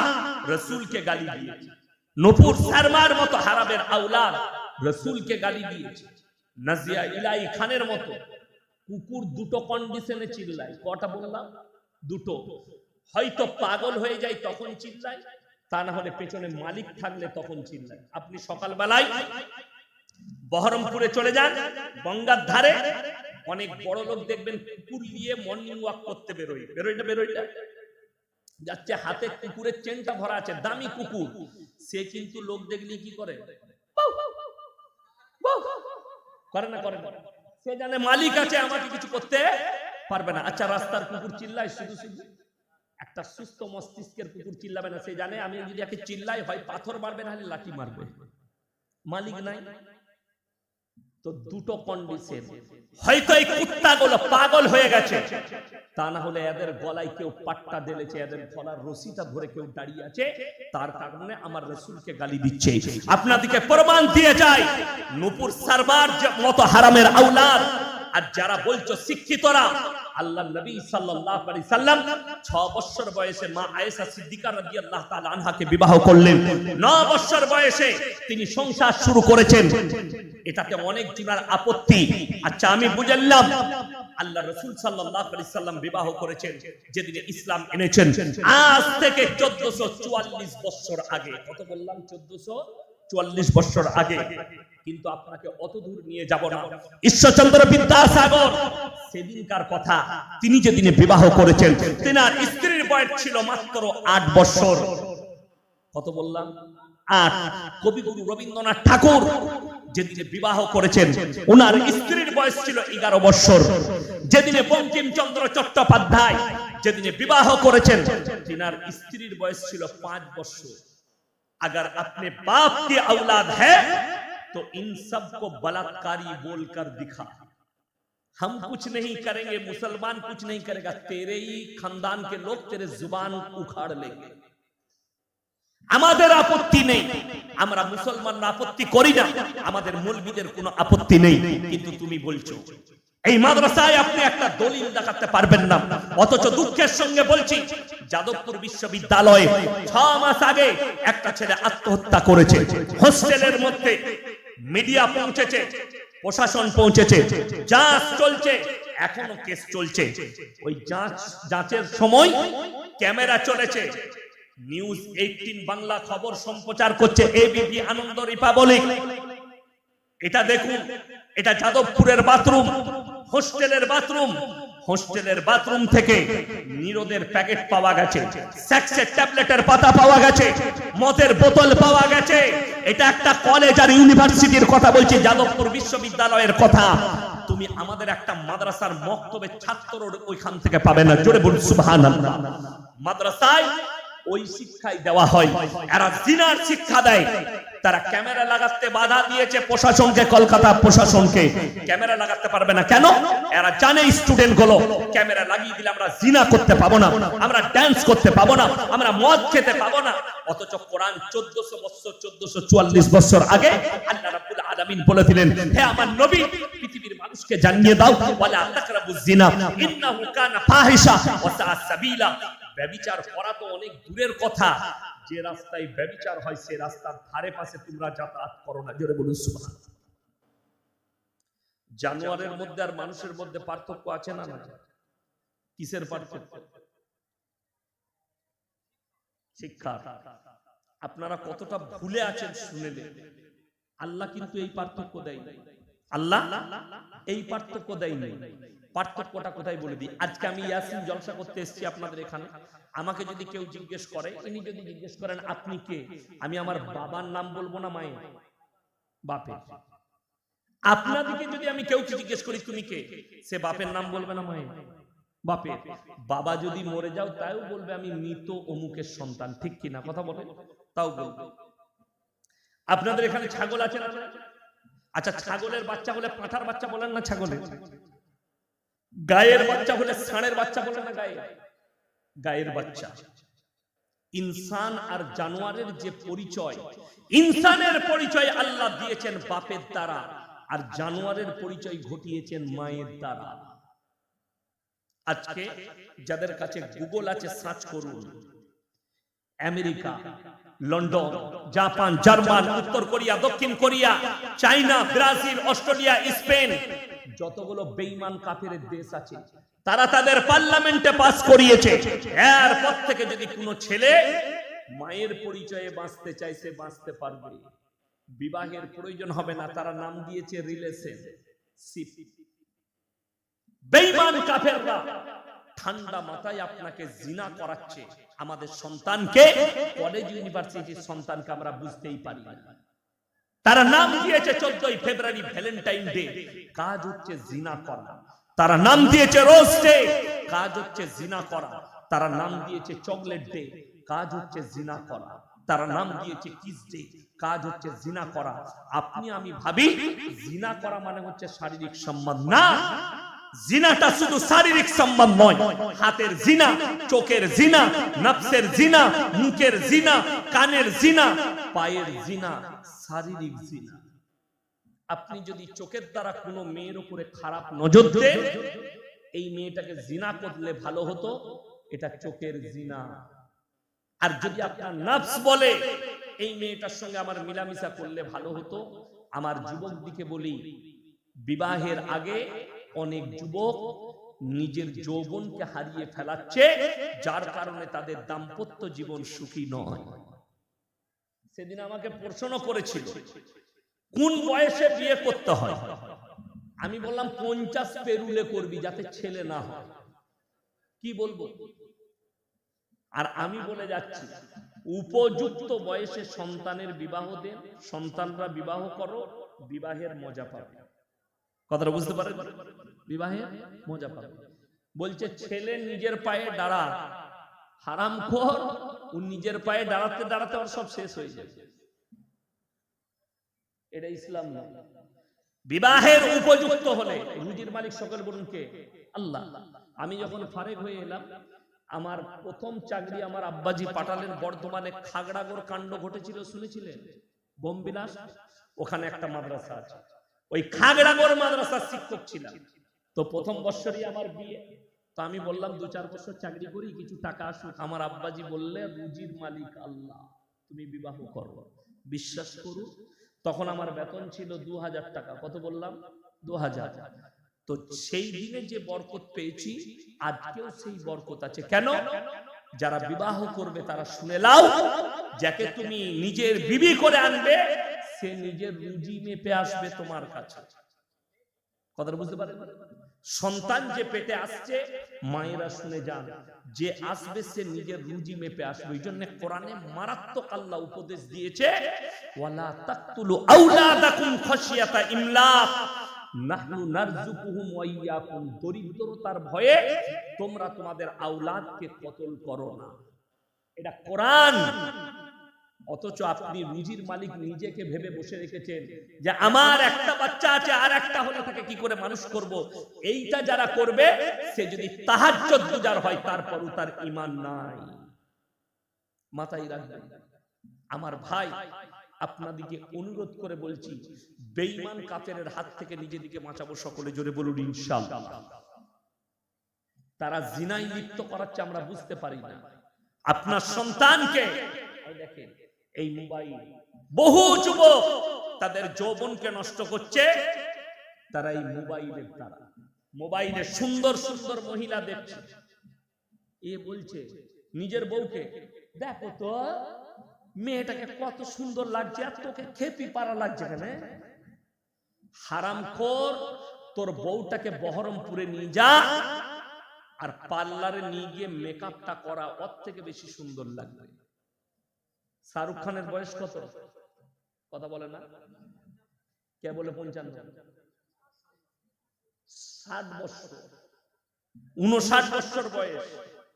রাসূলকে গালি দিয়েছে, নূপুর শর্মার মতো হারামের আওলাদ রাসূলকে গালি দিয়েছে, নাজিয়া ইলাহি খানের মতো কুকুর দুটো কন্ডিশনে চিল্লায়। কটা বললাম? দুটো। হয়তো পাগল হয়ে যায় তখন চিল্লায়, তা না হলে পেছনে মালিক থাকলে তখন চিল্লায়। আপনি সকালবেলায় বহরমপুরে চলে যান, গঙ্গার ধারে অনেক বড় লোক দেখবেন কুকুর নিয়ে মর্নিং ওয়াক করতে বেরোয়, যাচ্ছে, হাতে কুকুরের চেনটা ভরা আছে, দামি কুকুর। সে কিন্তু লোক দেখলে কি করে? করে না? করে না? সে জানে মালিক আছে, আমাকে কিছু করতে পারবে না। আচ্ছা, রাস্তার কুকুর চিল্লায় শুধু শুধু? একটা সুস্থ মস্তিষ্কের কুকুর চিল্লাবে না? সে জানে আমি যদি একে চিল্লাই হয় পাথর মারবে, না হলে লাঠি মারবে। মালিক নাই তো দুটো কন্ডিশন। হয়তো এই কুত্তাগুলো পাগল হয়ে গেছে, তা না হলে এদের গলায় কেউ পাট্টা ঢেলেছে, এদের গলার রশিটা ধরে কেউ দাঁড়িয়ে আছে, তার কারণে আমার রাসূলকে গালি দিচ্ছে। আপনাদেরকে প্রমাণ দিয়ে যায়, নূপুর সারবার মতো হারামের আওলাদ আর যারা বলছো শিক্ষিতরা, আল্লাহ নবী সাল্লাল্লাহু আলাইহি সাল্লাম 6 বছর বয়সে মা আয়েশা সিদ্দিকা রাদিয়াল্লাহু তাআলা আনহাকে বিবাহ করলেন। 9 বছর বয়সে তিনি সংসার শুরু করেছেন। এটাতে অনেক জনের আপত্তি। আচ্ছা, আমি বুঝলাম আল্লাহ রাসূল সাল্লাল্লাহু আলাইহি সাল্লাম বিবাহ করেছেন যেদিন ইসলাম এনেছেন, আজ থেকে 1444 বছর আগে। কত বললাম? 1444 বছর আগে। কিন্তু আপনাকে অত দূর নিয়ে যাব না। ঈশ্বরচন্দ্র বিদ্যাসাগর সেদিনকার কথা, তিনি যেদিন বিবাহ করেছেন, তেনার স্ত্রীর বয়স ছিল মাত্র 8 বছর। কত বললাম? 8। কবিগুরু রবীন্দ্রনাথ ঠাকুর যেদিনে বিবাহ করেছেন, ওনার স্ত্রীর বয়স ছিল 11 বছর। যেদিনে বঙ্কিমচন্দ্র চট্টোপাধ্যায় যেদিনে বিবাহ করেছেন, তেনার স্ত্রীর বয়স ছিল 5 বছর। अगर अपने बाप की औलाद है तो इन सब को बलात्कारी बोलकर दिखा। हम कुछ नहीं करेंगे, मुसलमान कुछ नहीं करेगा, तेरे ही खानदान के लोग तेरे जुबान उखाड़ लेंगे। আমাদের আপত্তি নেই, আমরা মুসলমানরা আপত্তি করি না, আমাদের মৌলবীদের কোনো আপত্তি নেই। কিন্তু তুমি বলছো এই মাদ্রাসায় আপনি একটা দলিল দেখাতে পারবেন না। অথচ দুঃখের সঙ্গে বলছি, যাদবপুর বিশ্ববিদ্যালয়ে 6 মাস আগে একটা ছেলে আত্মহত্যা করেছে। হোস্টেলের মধ্যে মিডিয়া পৌঁছেছে, প্রশাসন পৌঁছেছে, যাচ চলছে, এখনো কেস চলছে। ওই যাচের সময় ক্যামেরা চলেছে, নিউজ 18 বাংলা খবর সম্প্রচার করছে, এবিপি আনন্দ রিপাবলিক। এটা দেখুন, এটা যাদবপুরের বাথরুম, হোস্টেলের বাথরুম। হোস্টেলের বাথরুম থেকে নিরোদের প্যাকেট পাওয়া গেছে, সেক্সের ট্যাবলেটের পাতা পাওয়া গেছে, মদের বোতল পাওয়া গেছে। এটা একটা কলেজ আর ইউনিভার্সিটির কথা বলছি, যাদবপুর বিশ্ববিদ্যালয়ের কথা। তুমি আমাদের একটা মাদ্রাসার মক্তবের ছাত্র ওইখান থেকে পাবে না। জোরে বলুন সুবহানাল্লাহ। মাদ্রাসায় ওই শিক্ষাই দেওয়া হয়, এরা জিনার শিক্ষা দেয়। তারা ক্যামেরা লাগাতে বাধা দিয়েছে প্রশাসনকে, কলকাতা প্রশাসনকে। ক্যামেরা লাগাতে পারবে না কেন? এরা জানে স্টুডেন্ট গুলো ক্যামেরা লাগিয়ে দিলে আমরা জিনা করতে পাবো না, আমরা ডান্স করতে পাবো না, আমরা মদ খেতে পাবো না। অথচ কোরআন 1444 বছর আগে আল্লাহ রাব্বুল আলামিন বলে দিলেন, হে আমার নবী, পৃথিবীর মানুষকে জানিয়ে দাও, ওয়ালা তাকরাবুজ জিনা ইন্নাহু কানা ফাহিশা ওয়া সাআ সাবিলা। ব্যভিচার করা তো অনেক দূরের কথা, যে রাস্তায় ব্যভিচার হয় সে রাস্তার ধারে পাশে তোমরা যাতায়াত করো না। জোরে বলুন সুবহানাল্লাহ। জানোয়ারের মধ্যে আর মানুষের মধ্যে পার্থক্য আছে না? কিসের পার্থক্য? শিক্ষা। আপনারা কতটা ভুলে আছেন শুনেলে। আল্লাহ কিন্তু এই পার্থক্য দেয় নাই। আল্লাহ এই পার্থক্য দেয় নাই। পার্থক্যটা কোথায় বলে দিই। আজকে আমি ইয়াসিন জলসা করতে এসেছি আপনাদের এখানে। আমাকে যদি কেউ জিজ্ঞেস করে, ইনি যদি জিজ্ঞেস করেন আপনি কে, আমি আমার বাবার নাম বলবো না মায়ের? বাপের। আপনাদেরকে যদি আমি কেউ জিজ্ঞেস করি তুমি কে, সে বাপের নাম বলবে না মায়ের? বাপের। বাবা যদি মরে যাও তাও বলবে আমি মৃত অমুকের সন্তান, ঠিক কিনা? কথা বলে তাও বলবে। আপনাদের এখানে ছাগল আছে না? আচ্ছা, ছাগলের বাচ্চা হলে পাঁঠার বাচ্চা বলেন না ছাগলের? গায়ের বাচ্চা হলে ষাঁড়ের বাচ্চা বলেন না? গায়ের বাচ্চা। ইনসান আর জানোয়ারের যে পরিচয়, ইনসানের পরিচয় আল্লাহ দিয়েছেন বাপের দ্বারা, আর জানোয়ারের পরিচয় ঘটিয়েছেন মায়ের দ্বারা। আজকে যাদের কাছে গুগল আছে সার্চ করুন, আমেরিকা, লন্ডন, জাপান, জার্মান, উত্তর কোরিয়া, দক্ষিণ Korea, China, Brazil, Australia, Spain, যতগুলো বেঈমান কাফেরের দেশ আছে তারা তাদের পার্লামেন্টে পাস করিয়েছে, এরপর থেকে যদি কোনো ছেলে মায়ের পরিচয়ে বাঁচতে চায় সে বাঁচতে পারবে, বিবাহের প্রয়োজন হবে না। তারা নাম দিয়েছে রিলেশনশিপ। বেঈমান কাফেররা ঠান্ডা মাথায় আপনাকে জিনা করাচ্ছে। আমাদের সন্তানকে, কলেজ ইউনিভার্সিটির সন্তানকে আমরা বুঝতেই পারি না। তারা নাম দিয়েছে 14ই ফেব্রুয়ারি ভ্যালেন্টাইন ডে, কাজ হচ্ছে জিনা করা। তারা নাম দিয়েছে রোজ ডে, কাজ হচ্ছে জিনা করা। তারা নাম দিয়েছে চকলেট ডে, কাজ হচ্ছে জিনা করা। তারা নাম দিয়েছে কিস ডে, কাজ হচ্ছে জিনা করা। আপনি আমি ভাবি জিনা করা মানে হচ্ছে শারীরিক সম্বন্ধ। না, জিনাটা শুধু শারীরিক সম্বন্ধ নয়, হাতের জিনা, চোখের জিনা, নফসের জিনা, মুখের জিনা, কানের জিনা, পায়ের জিনা, শারীরিক জিনা। আপনি যদি চোখের দ্বারা কোনো মেয়ের উপরে খারাপ নজর দেন, এই মেয়েটাকে জিনা করলে ভালো হতো, এটা চোখের জিনা। আর যদি আপনার নফস বলে এই মেয়েটার সঙ্গে আমার মিলামিশা করলে ভালো হতো, আমার যুবক দিকে বলি, বিবাহের আগে অনেক যুবক নিজের যৌবনকে হারিয়ে ফেলাচ্ছে, যার কারণে তাদের দাম্পত্য জীবন সুখী নয়। সেদিন আমাকে প্রশ্ন করেছিল কোন বয়সে বিয়ে করতে হয়। আমি বললাম 50 পেরুলে করবি, যাতে ছেলে না হয়। কি বলবো? আর আমি বলে যাচ্ছি, উপযুক্ত বয়সে সন্তানের বিবাহ দেন, সন্তানরা বিবাহ করো, বিবাহের মজা পাবে। কথাটা বুঝতে পারেন? বিবাহের মজা পাবে। বলছে ছেলে নিজের পায়ে দাঁড়া, হারামখোর, ও নিজের পায়ে দাঁড়াতে দাঁড়াতে ওর সব শেষ হয়ে যাবে। এটা ইসলাম না। বিবাহের উপযুক্ত হলে, রুজির মালিক সকল বলুন কে? আল্লাহ। আমি যখন ফারেক হয়ে এলাম, আমার প্রথম চাকরি আমার আব্বাজি পাঠালেন বর্ধমানে। খাগড়াগড় কাণ্ড ঘটেছিল, শুনেছিলেন? বোমবিলাস, ওখানে একটা মাদ্রাসা আছে, ওই খাগড়াগড় মাদ্রাসার শিক্ষক ছিলাম। তো প্রথম বছরই আমার বিয়ে। তো আমি বললাম 2-4 বছর চাকরি করি, কিছু টাকা আসুক। আমার আব্বাজি বললে রুজির মালিক আল্লাহ, তুমি বিবাহ করো। বিশ্বাস করুন, তখন আমার বেতন ছিল 2000 টাকা। কত বললাম? 2000। তো সেই দিনে যে বরকত পেয়েছি, আজকেও সেই বরকত আছে। কেন? যারা বিবাহ করবে তারা শুনে লাও, যাকে তুমি নিজের বিবি করে আনবে সে নিজের রুজি মেপে আসবে তোমার কাছে। কথাটা বুঝতে পারেন? সন্তান যে পেটে আসছে, মায়েরা শুনে যান, যে আসবে সে নিজের রুজি মেপে আসবে। এই জন্য কোরআনে মারাত্মক আল্লাহ উপদেশ দিয়েছে, ওয়ালা তাকতুলু আওলাদাকুম খাশিয়াতা ইমলাক নাহনু নারযুকুহুম ওয়া ইয়াকুম। দরিদ্রতার ভয়ে তোমরা তোমাদের আওলাদকে কতল করো না। এটা কোরআন। অথচ আপনি রুজির মালিক নিজেকে ভেবে বসে রেখেছেন যে আমার একটা বাচ্চা আছে, আর একটা হলে তাকে কি করে মানুষ করব। এইটা যারা করবে সে যদি তাহাজ্জুদ গুজার হয়, তারপরও তার ঈমান নাই। মাথায় রাখবেন। আমার ভাই, আপনাদেরকে অনুরোধ করে বলছি, বেঈমান কাফেরের হাত থেকে নিজেদেরকে বাঁচাবো। সকলে জোরে বলুন ইনশাআল্লাহ। তারা জিনায় লিপ্ত করাচ্ছে, আমরা বুঝতে পারি না। আপনার সন্তানকে দেখেন, এই মোবাইল, বহু যুবক তাদের যৌবনকে নষ্ট করছে, তারা এই মোবাইলের দ্বারা। মোবাইলে সুন্দর সুন্দর মহিলা দেখছে, এ বলছে নিজের বউকে, দেখো তো মেয়েটাকে কত সুন্দর লাগছে, আর তোকে খেপি পারা লাগছে কেন? হারামখোর, তোর বউটাকে বহরমপুরে নিয়ে যা, আর পার্লারে নিয়ে গিয়ে মেকআপটা করা, ওর থেকে বেশি সুন্দর লাগবে। শাহরুখ খানের বয়স কত? কথা বলে না? কে বলে 55? 60 বছর, 59 বছর বয়স।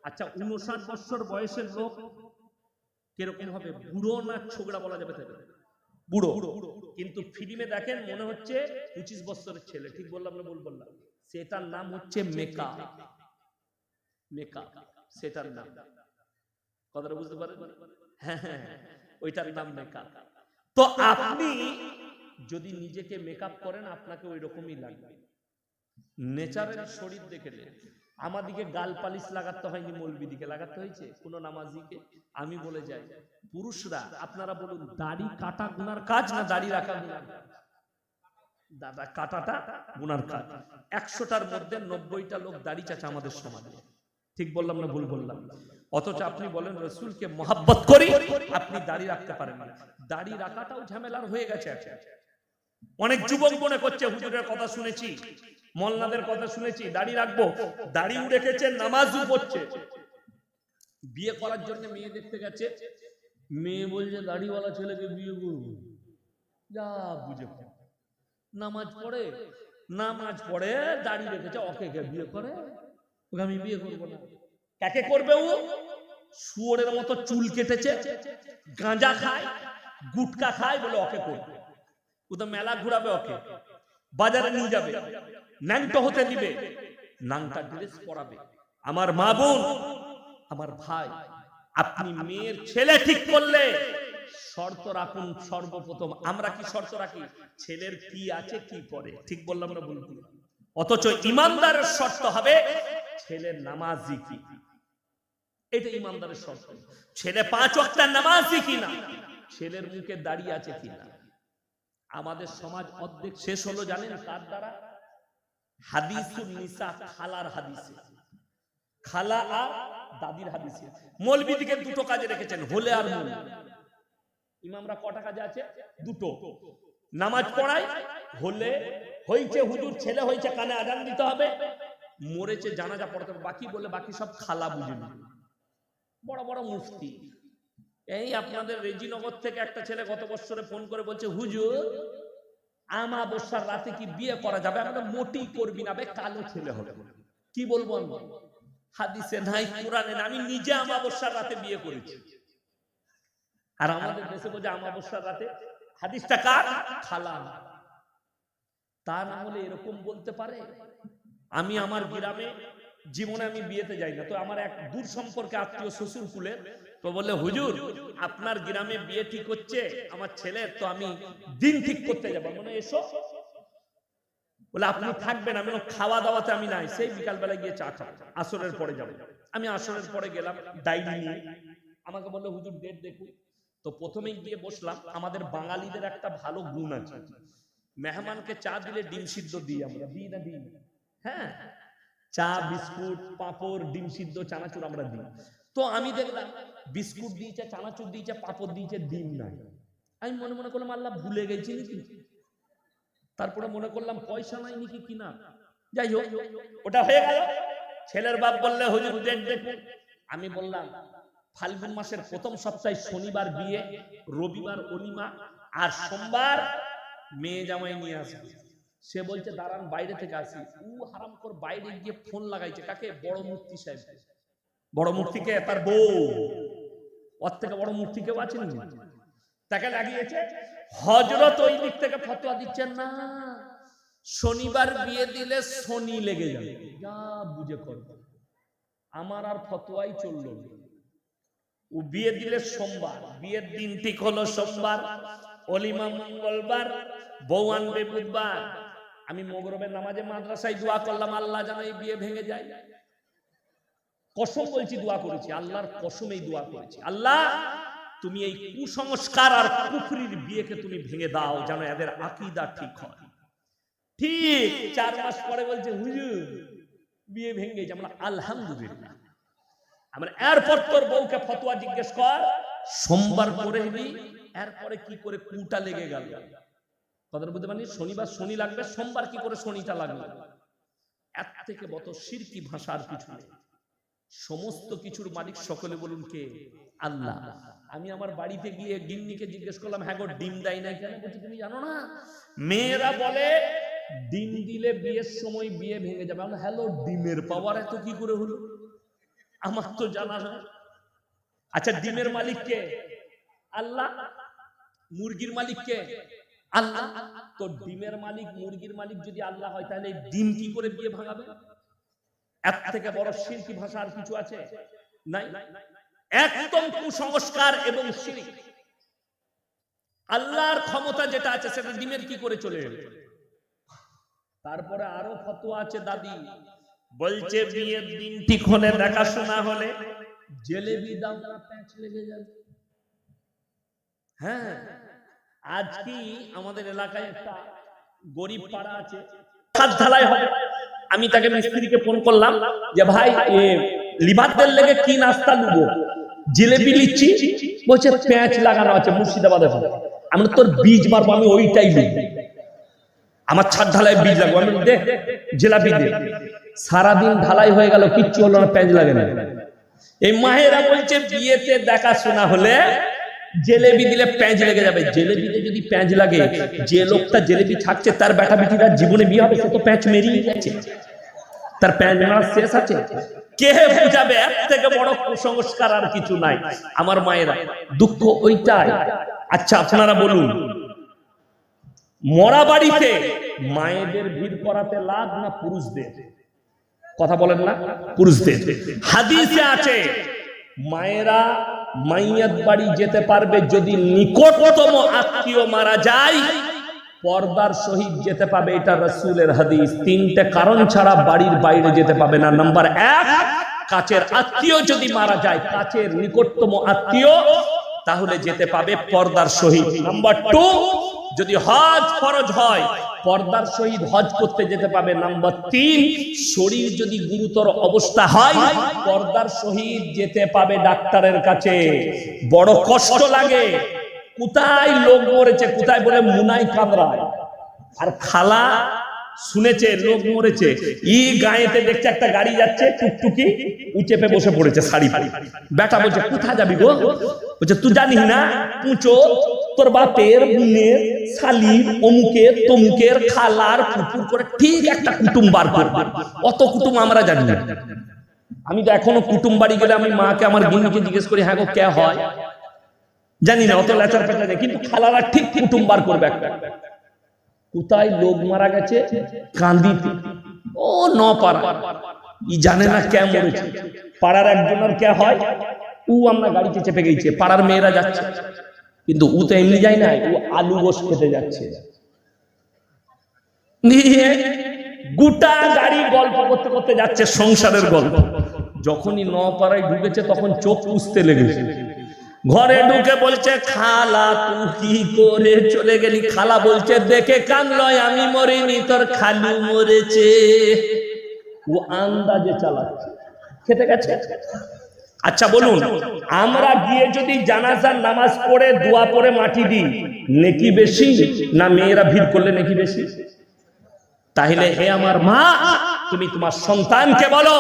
আচ্ছা, 59 বছর বয়সের লোক কিরকম হবে? বুড়ো না ছোকরা বলা যাবে? বুড়ো। কিন্তু ফিল্মে দেখেন মনে হচ্ছে 25 বছরের ছেলে। ঠিক বললাম না ভুল বললাম? সেটার নাম হচ্ছে মেকআপ। মেকআপ সেটার নাম। কথাটা বুঝতে পারেন? হ্যাঁ, ওইটার নাম মেকআপ। তো আপনি যদি নিজেকে মেকআপ করেন আপনাকে ওই রকমই লাগবে। নেচারের শরীর দেখে নেন। আমাদিকে গাল পালিশ লাগাতে হয়নি, মৌলবিদিকে লাগাতে হয়েছে কোন নামাজিকে? আমি বলে যাই, পুরুষরা আপনারা বলুন, দাড়ি কাটা গুনার কাজ না দাড়ি রাখা গুনার কাজ? দাদা কাটাটা গুনার কাজ। 100টার মধ্যে 90টা লোক দাড়ি চাচা আমাদের সমাজে। ঠিক বললাম না ভুল বললাম? অথচ আপনি বলেন রসুলকে মহাব্বত করি, আপনি দাড়ি রাখতে পারেন না। দাড়ি রাখাটাও ঝামেলার হয়ে গেছে। অনেক যুবক মনে করছে হুজুরের কথা শুনেছি, মোল্লাদের কথা শুনেছি, দাড়ি রাখবো, দাড়িও রেখেছে, নামাজও পড়ছে। বিয়ে করার জন্য মেয়ে দেখতে গেছে, মেয়ে বলছে দাড়িওয়ালা ছেলেকে বিয়ে করবো। যা বুঝে নামাজ পড়ে দাড়ি রেখেছে, ওকে বিয়ে করে? ওকে আমি বিয়ে করবো না। কাকে করবে? ও শুয়োরের মতো চুল কেটেছে, গাঁজা খায়, গুটকা খায়, বলে ওকে করবে। ও তো মেলা ঘুরাবে, ওকে বাজারে নিয়ে যাবে, ন্যাংটো হতে দিবে, নাংটা ড্রেস পরাবে। আমার মা বোন, আমার ভাই, আপনি মেয়ের ছেলে ঠিক করলে শর্ত রাখুন। সর্বপ্রথম আমরা কি শর্ত রাখি? ছেলের কি আছে, কি করে। ঠিক বললাম না ভুল? অথচ ইমানদারের শর্ত হবে ছেলের নামাজি কি। এটা ইমানদারের শর্ত। ছেলে 5 ওয়াক্তের নামাজি কিনা, ছেলের মুখে দাড়ি আছে কিনা। আমাদের সমাজ অর্ধেক শেষ হলো জানেন কার দ্বারা? হাদিসুন নিসা, খালার হাদিসে, খালা আর দাদির হাদিসে। মৌলবিদিকে দুটো কাজে রেখেছেন, হলে আর মূল। ইমামরা কটা কাজে আছে? দুটো। নামাজ পড়ায়, হলে হইছে হুজুর ছেলে হইছে, কানে আজান দিতে হবে, মরেছে জানাজা পড়তে হবে, বাকি বলে বাকি সব খালা বুঝে নেবে। বড় বড় মুফতি। এই আপনাদের রেজিনগর থেকে একটা ছেলে গত বছরে ফোন করে বলছে, হুজুর আমাবস্যার রাতে কি বিয়ে করা যাবে? আমাদের মোটি করবি না, কালো ছেলে হবে। কি বলবো? হাদিসে নাই, কোরআনে নাই। আমি নিজে আমাবস্যার রাতে বিয়ে করেছি। আর আমাদের দেশে বলছে আমাবস্যার রাতে। হাদিসটা কার? খালা। তা না হলে এরকম বলতে পারে? আমি আমার গ্রামে জীবনে আমি বিয়েতে যাই না, তো আমার এক দূর সম্পর্কে আত্মীয় শ্বশুর কুলে তো বললে, হুজুর আপনার গ্রামে বিয়ে ঠিক হচ্ছে আমার ছেলের, তো আমি দিন ঠিক করতে যাবো। মানে এসো। বলে আপনি থাকবেন? আমি খাওয়া দাওয়াতে আমি নাই, সেই বিকাল বেলা গিয়ে চা খাবো, আসরের পরে যাবো। আমি আসরের পরে গেলাম ডাইরি নিয়ে, আমাকে বললো হুজুর ডেট দেখুন। তো প্রথমেই গিয়ে বসলাম। আমাদের বাঙালিদের একটা ভালো গুণ আছে, মেহমানকে চা দিলে ডিম সিদ্ধ দিই। আমরা দিই না? দিই। হ্যাঁ, চা, বিস্কুট, পাঁপড়, ডিম সিদ্ধ, চানাচুর আমরা দিই। তো আমি দেখলাম বিস্কুট দিয়েছে, চানাচুর দিয়েছে, পাঁপড় দিয়েছে, ডিম নাই। আমি মনে মনে করলাম আল্লাহ ভুলে গেছি নাকি। তারপরে মনে করলাম পয়সা নাই নাকি কিনা। যাই হোক, ওটা হয়ে গেল। ছেলের বাপ বললে হুজুর ডেট দেখুন। আমি বললাম ফাল্গুন মাসের প্রথম সপ্তাহে শনিবার বিয়ে, রবিবার অনিমা, আর সোমবার মেয়ে জামাই নিয়ে আসবে। সে বলছে দাঁড়ান বাইরে থেকে আসি। ও হারামখোর বাইরে গিয়ে ফোন লাগাইছে কাকে? বড় মুফতি সাহেব। বড় মুফতিকে তার বউ, ওর থেকে বড় মুফতি কেউ আছেন? তাকে লাগিয়েছে। হযরত ওই দিক থেকে ফতোয়া দিচ্ছেন, না শনিবার বিয়ে দিলে শনি লেগে যাবে। যা বুঝে করবে। আমার আর ফতোয়াই চললো। ও বিয়ে দিলে সোমবার, বিয়ের দিন ঠিক হলো সোমবার, অলিমা মঙ্গলবার, বউ আনবে বুধবার। আমি মগরবের নামাজে মাদ্রাসায় দোয়া করলাম, আল্লাহ যেন এই বিয়ে ভেঙে যায়। কসম বলছি দোয়া করেছি, আল্লাহর কসমেই দোয়া করেছি, আল্লাহ তুমি এই কুসংস্কার আর কুফরির বিয়েকে তুমি ভেঙে দাও, যেন এদের আকীদা ঠিক হয়। ঠিক 4 মাস পরে বলছে হুজুর বিয়ে ভেঙে গেছে। আমরা আলহামদুলিল্লাহ। আমরা এরপর তোর বউকে ফতোয়া জিজ্ঞেস কর, সোমবার করে নিবি, এরপরে কি করে কুটা লেগে গেল। কথাটা বুঝতে পারলি? শনিবার শনি লাগবে, সোমবার কি করে শনিটা লাগবে? এর থেকে বড় শিরকি ভাষার কিছু নেই। সমস্ত কিছুর মালিক সকলে বলুন কে? আল্লাহ। আমি আমার বাড়িতে গিয়ে গিন্নিকে জিজ্ঞেস করলাম, হ্যাঁ গো ডিম দেয় না কেন? বলছি তুমি জানো না মেয়েরা বলে ডিম দিলে বিয়ের সময় বিয়ে ভেঙে যাবে। আমরা হ্যালো, ডিমের পাওয়ার এত কি করে হলো? আমার তো জানা না। আচ্ছা ডিমের মালিক কে? আল্লাহ। মুরগির মালিক কে? আল্লাহ। তো ডিমের মালিক মুরগির মালিক যদি আল্লাহ হয়, তাহলে ডিম কি করে বিয়ে ভাঙাবে? এর থেকে বড় শিরকি ভাষা আর কিছু আছে? নাই। একদম কুসংস্কার এবং শিরক। আল্লাহর ক্ষমতা যেটা আছে সেটা ডিমের কি করে চলে এলো? তারপরে আরো ফতোয়া আছে দাদি বলছে বিয়ের দিন ঠিক হলে দেখাশোনা হলে জিলেবি দাও না প্যাঁচ লেগে যাবে। হ্যাঁ, আজ কি আমাদের এলাকায় একটা গরিব পাড়া আছে, ছাদ ঢালাই হবে, আমি তাকে মিস্ত্রিকে ফোন করলাম যে ভাই লিবারদের লেগে কি নাস্তা নেবো, জিলেবি লিচ্ছি, বলছে প্যাঁচ লাগানো আছে মুর্শিদাবাদে। আমি তোর বীজ মারবো, আমি ওইটাই নেব, আমার ছাদ ঢালাই বীজ লাগবো, আমি দে জিলাপি দে। সারাদিন ঢালাই হয়ে গেল, কিচ্ছু হলো না, প্যাঁচ লাগে না। এই মায়েরা বলছে বিয়েতে দেখাশোনা হলে জিলেবি দিলে প্যাঁচ লেগে যাবে। জিলেবিতে যদি প্যাঁচ লাগে, যে লোকটা জিলেবি ছাড়ছে তার বেটা বেটিরা জীবনে বিয়ে হবে, সে তো প্যাঁচ মেরিয়ে গেছে, তার প্যাঁচ মারা শেষ আছে। কে বুঝাবে? এর থেকে বড় কুসংস্কার আর কিছু নাই। আমার মায়েরা দুঃখ ওইটাই। আচ্ছা আপনারা বলুন, মরা বাড়িতে মায়েদের ভিড় করাতে লাভ না পুরুষদের? কথা বলেন না, পুরুষদের। হাদিসে আছে মায়েরা মাইয়াত বাড়ি যেতে পারবে যদি নিকটতম আত্মীয় মারা যায়, পর্দার সহিত যেতে পাবে, এটা রাসূলের হাদিস। তিনটে কারণ ছাড়া বাড়ির বাইরে যেতে পাবে না। নাম্বার 1, কাছের আত্মীয় যদি মারা যায়, কাছের নিকটতম আত্মীয়, তাহলে যেতে পাবে পর্দার সহিত। নাম্বার 2, যদি হজ ফরজ হয়, পর্দার সহিত হজ করতে যেতে পাবে। নাম্বার 3, শরীর যদি গুরুতর অবস্থা হয়, পর্দার সহিত যেতে পাবে ডাক্তারের কাছে। বড় কষ্ট লাগে, কোথায় লোক মরেছে, কোথায় বলে মুনাই কামরায়, আর খালা শুনেছে লোক মরেছে, ই গায়েতে দেখছে একটা গাড়ি যাচ্ছে টুকটুকি, ও চেপে বসে পড়েছে শাড়ি পরে। বেটা বলছে কোথায় যাবি গো? বলছে তুই জানিস না, পুঁচো তোর বাপের বোনের শালির অমুকের তমুকের খালার পুকুর করে ঠিক একটা কুটুম বার করবে। অত কুটুম আমরা জানি না। আমি তো এখনো কুটুম বাড়ি গেলে আমি মাকে আমার গিন্নিকে জিজ্ঞেস করি, হ্যাঁ গো কে হয়, জানি না, অত লেচার পেটা নেই, কিন্তু খালারা ঠিক কুটুম বার করবে একটা। কোথায় লোক মারা গেছে? কান্দিতে। ও ন পাড়া, ই জানে না কে মরেছে। পাড়ার একজনের কে হয়, ও আমরা গাড়িতে চেপে গেছে, পাড়ার মেয়েরা যাচ্ছে, কিন্তু ও তো এমনি যায় না, ও আলু গোশ খেতে যাচ্ছে। নিয়ে গোটা গাড়ি গল্প করতে করতে যাচ্ছে, সংসারের গল্প। যখনই ন পাড়ায় ঢুকেছে তখন চোখ পুষতে লেগেছে। ঘরে ঢুকে বলছে খালা তুই কি করে চলে গেলি? খালা বলছে দেখে কানলয়, আমি মরিনি, তোর খালু মরেছে। ও আন্দাজে চালাচ্ছে, খেতে গেছে। আচ্ছা বলুন, আমরা গিয়ে যদি জানাজার নামাজ পড়ে দোয়া পড়ে মাটি দিই, নেকি বেশি না মেয়েরা ভিড় করলে নেকি বেশি? তাহলে হে আমার মা, তুমি তোমার সন্তানকে বলো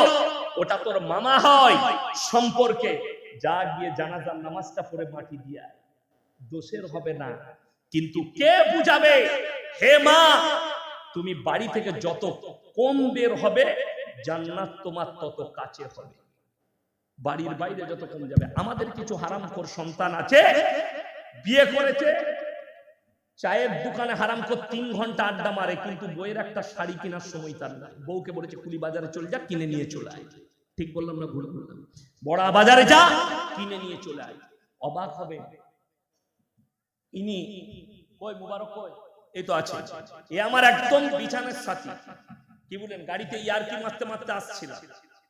ওটা তোর মামা হয় সম্পর্কে, যা গিয়ে জানাজার নামাজটা পড়ে মাটি দিয়ে আয়, দোষের হবে না। কিন্তু কে বুঝাবে? হে মা, তুমি বাড়ি থেকে যত কম বের হবে, জান্নাত তোমার তত কাছে হবে। বাড়ির বাইরে যত কম যাবে। আমাদের কিছু হারামখোর সন্তান আছে, বিয়ে করেছে, চায়ের দোকানে হারামখোর 3 ঘন্টা আড্ডা মারে, কিন্তু বইয়ের একটা শাড়ি কেনার সময় তার নাই। বউকে বলেছে কুলি বাজারে চলে যা, কিনে নিয়ে চলে আয়। ঠিক বললাম না ভুল বললাম? বড়া বাজারে যা, কিনে নিয়ে চলে আয়। অবাক হবে, ইনি কই মুবারক কই? এই তো আছে, এ আমার একদম বিছানার সাথী। কি বলেন, গাড়িতে ইয়ারকি মারতে মারতে আসছিলাম,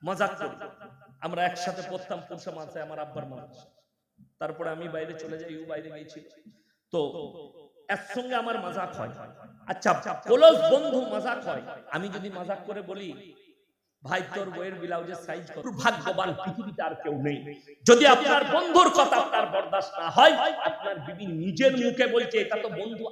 মজাক করি, আমরা একসাথে পড়তাম পুরসা মাদ্রাসায়, আমার আব্বার মাদ্রাসা। তারপরে আমি বাইরে চলে যাই, ও বাইরে গিয়েছিল, তো একসঙ্গে আমার মজাক হয়। আচ্ছা ক্লোজ বন্ধু মজাক হয়, আমি যদি মজাক করে বলি ভাই তোর বইয়ের ব্লাউজের সাইজ কত, ভাগ্যবান পৃথিবীতে আর কেউ নেই। যদি আপনার বন্ধুর কথা আপনার বরদাস্ত না হয়, আপনার বিবি নিজের মুখে বলছে এটা তো বন্ধু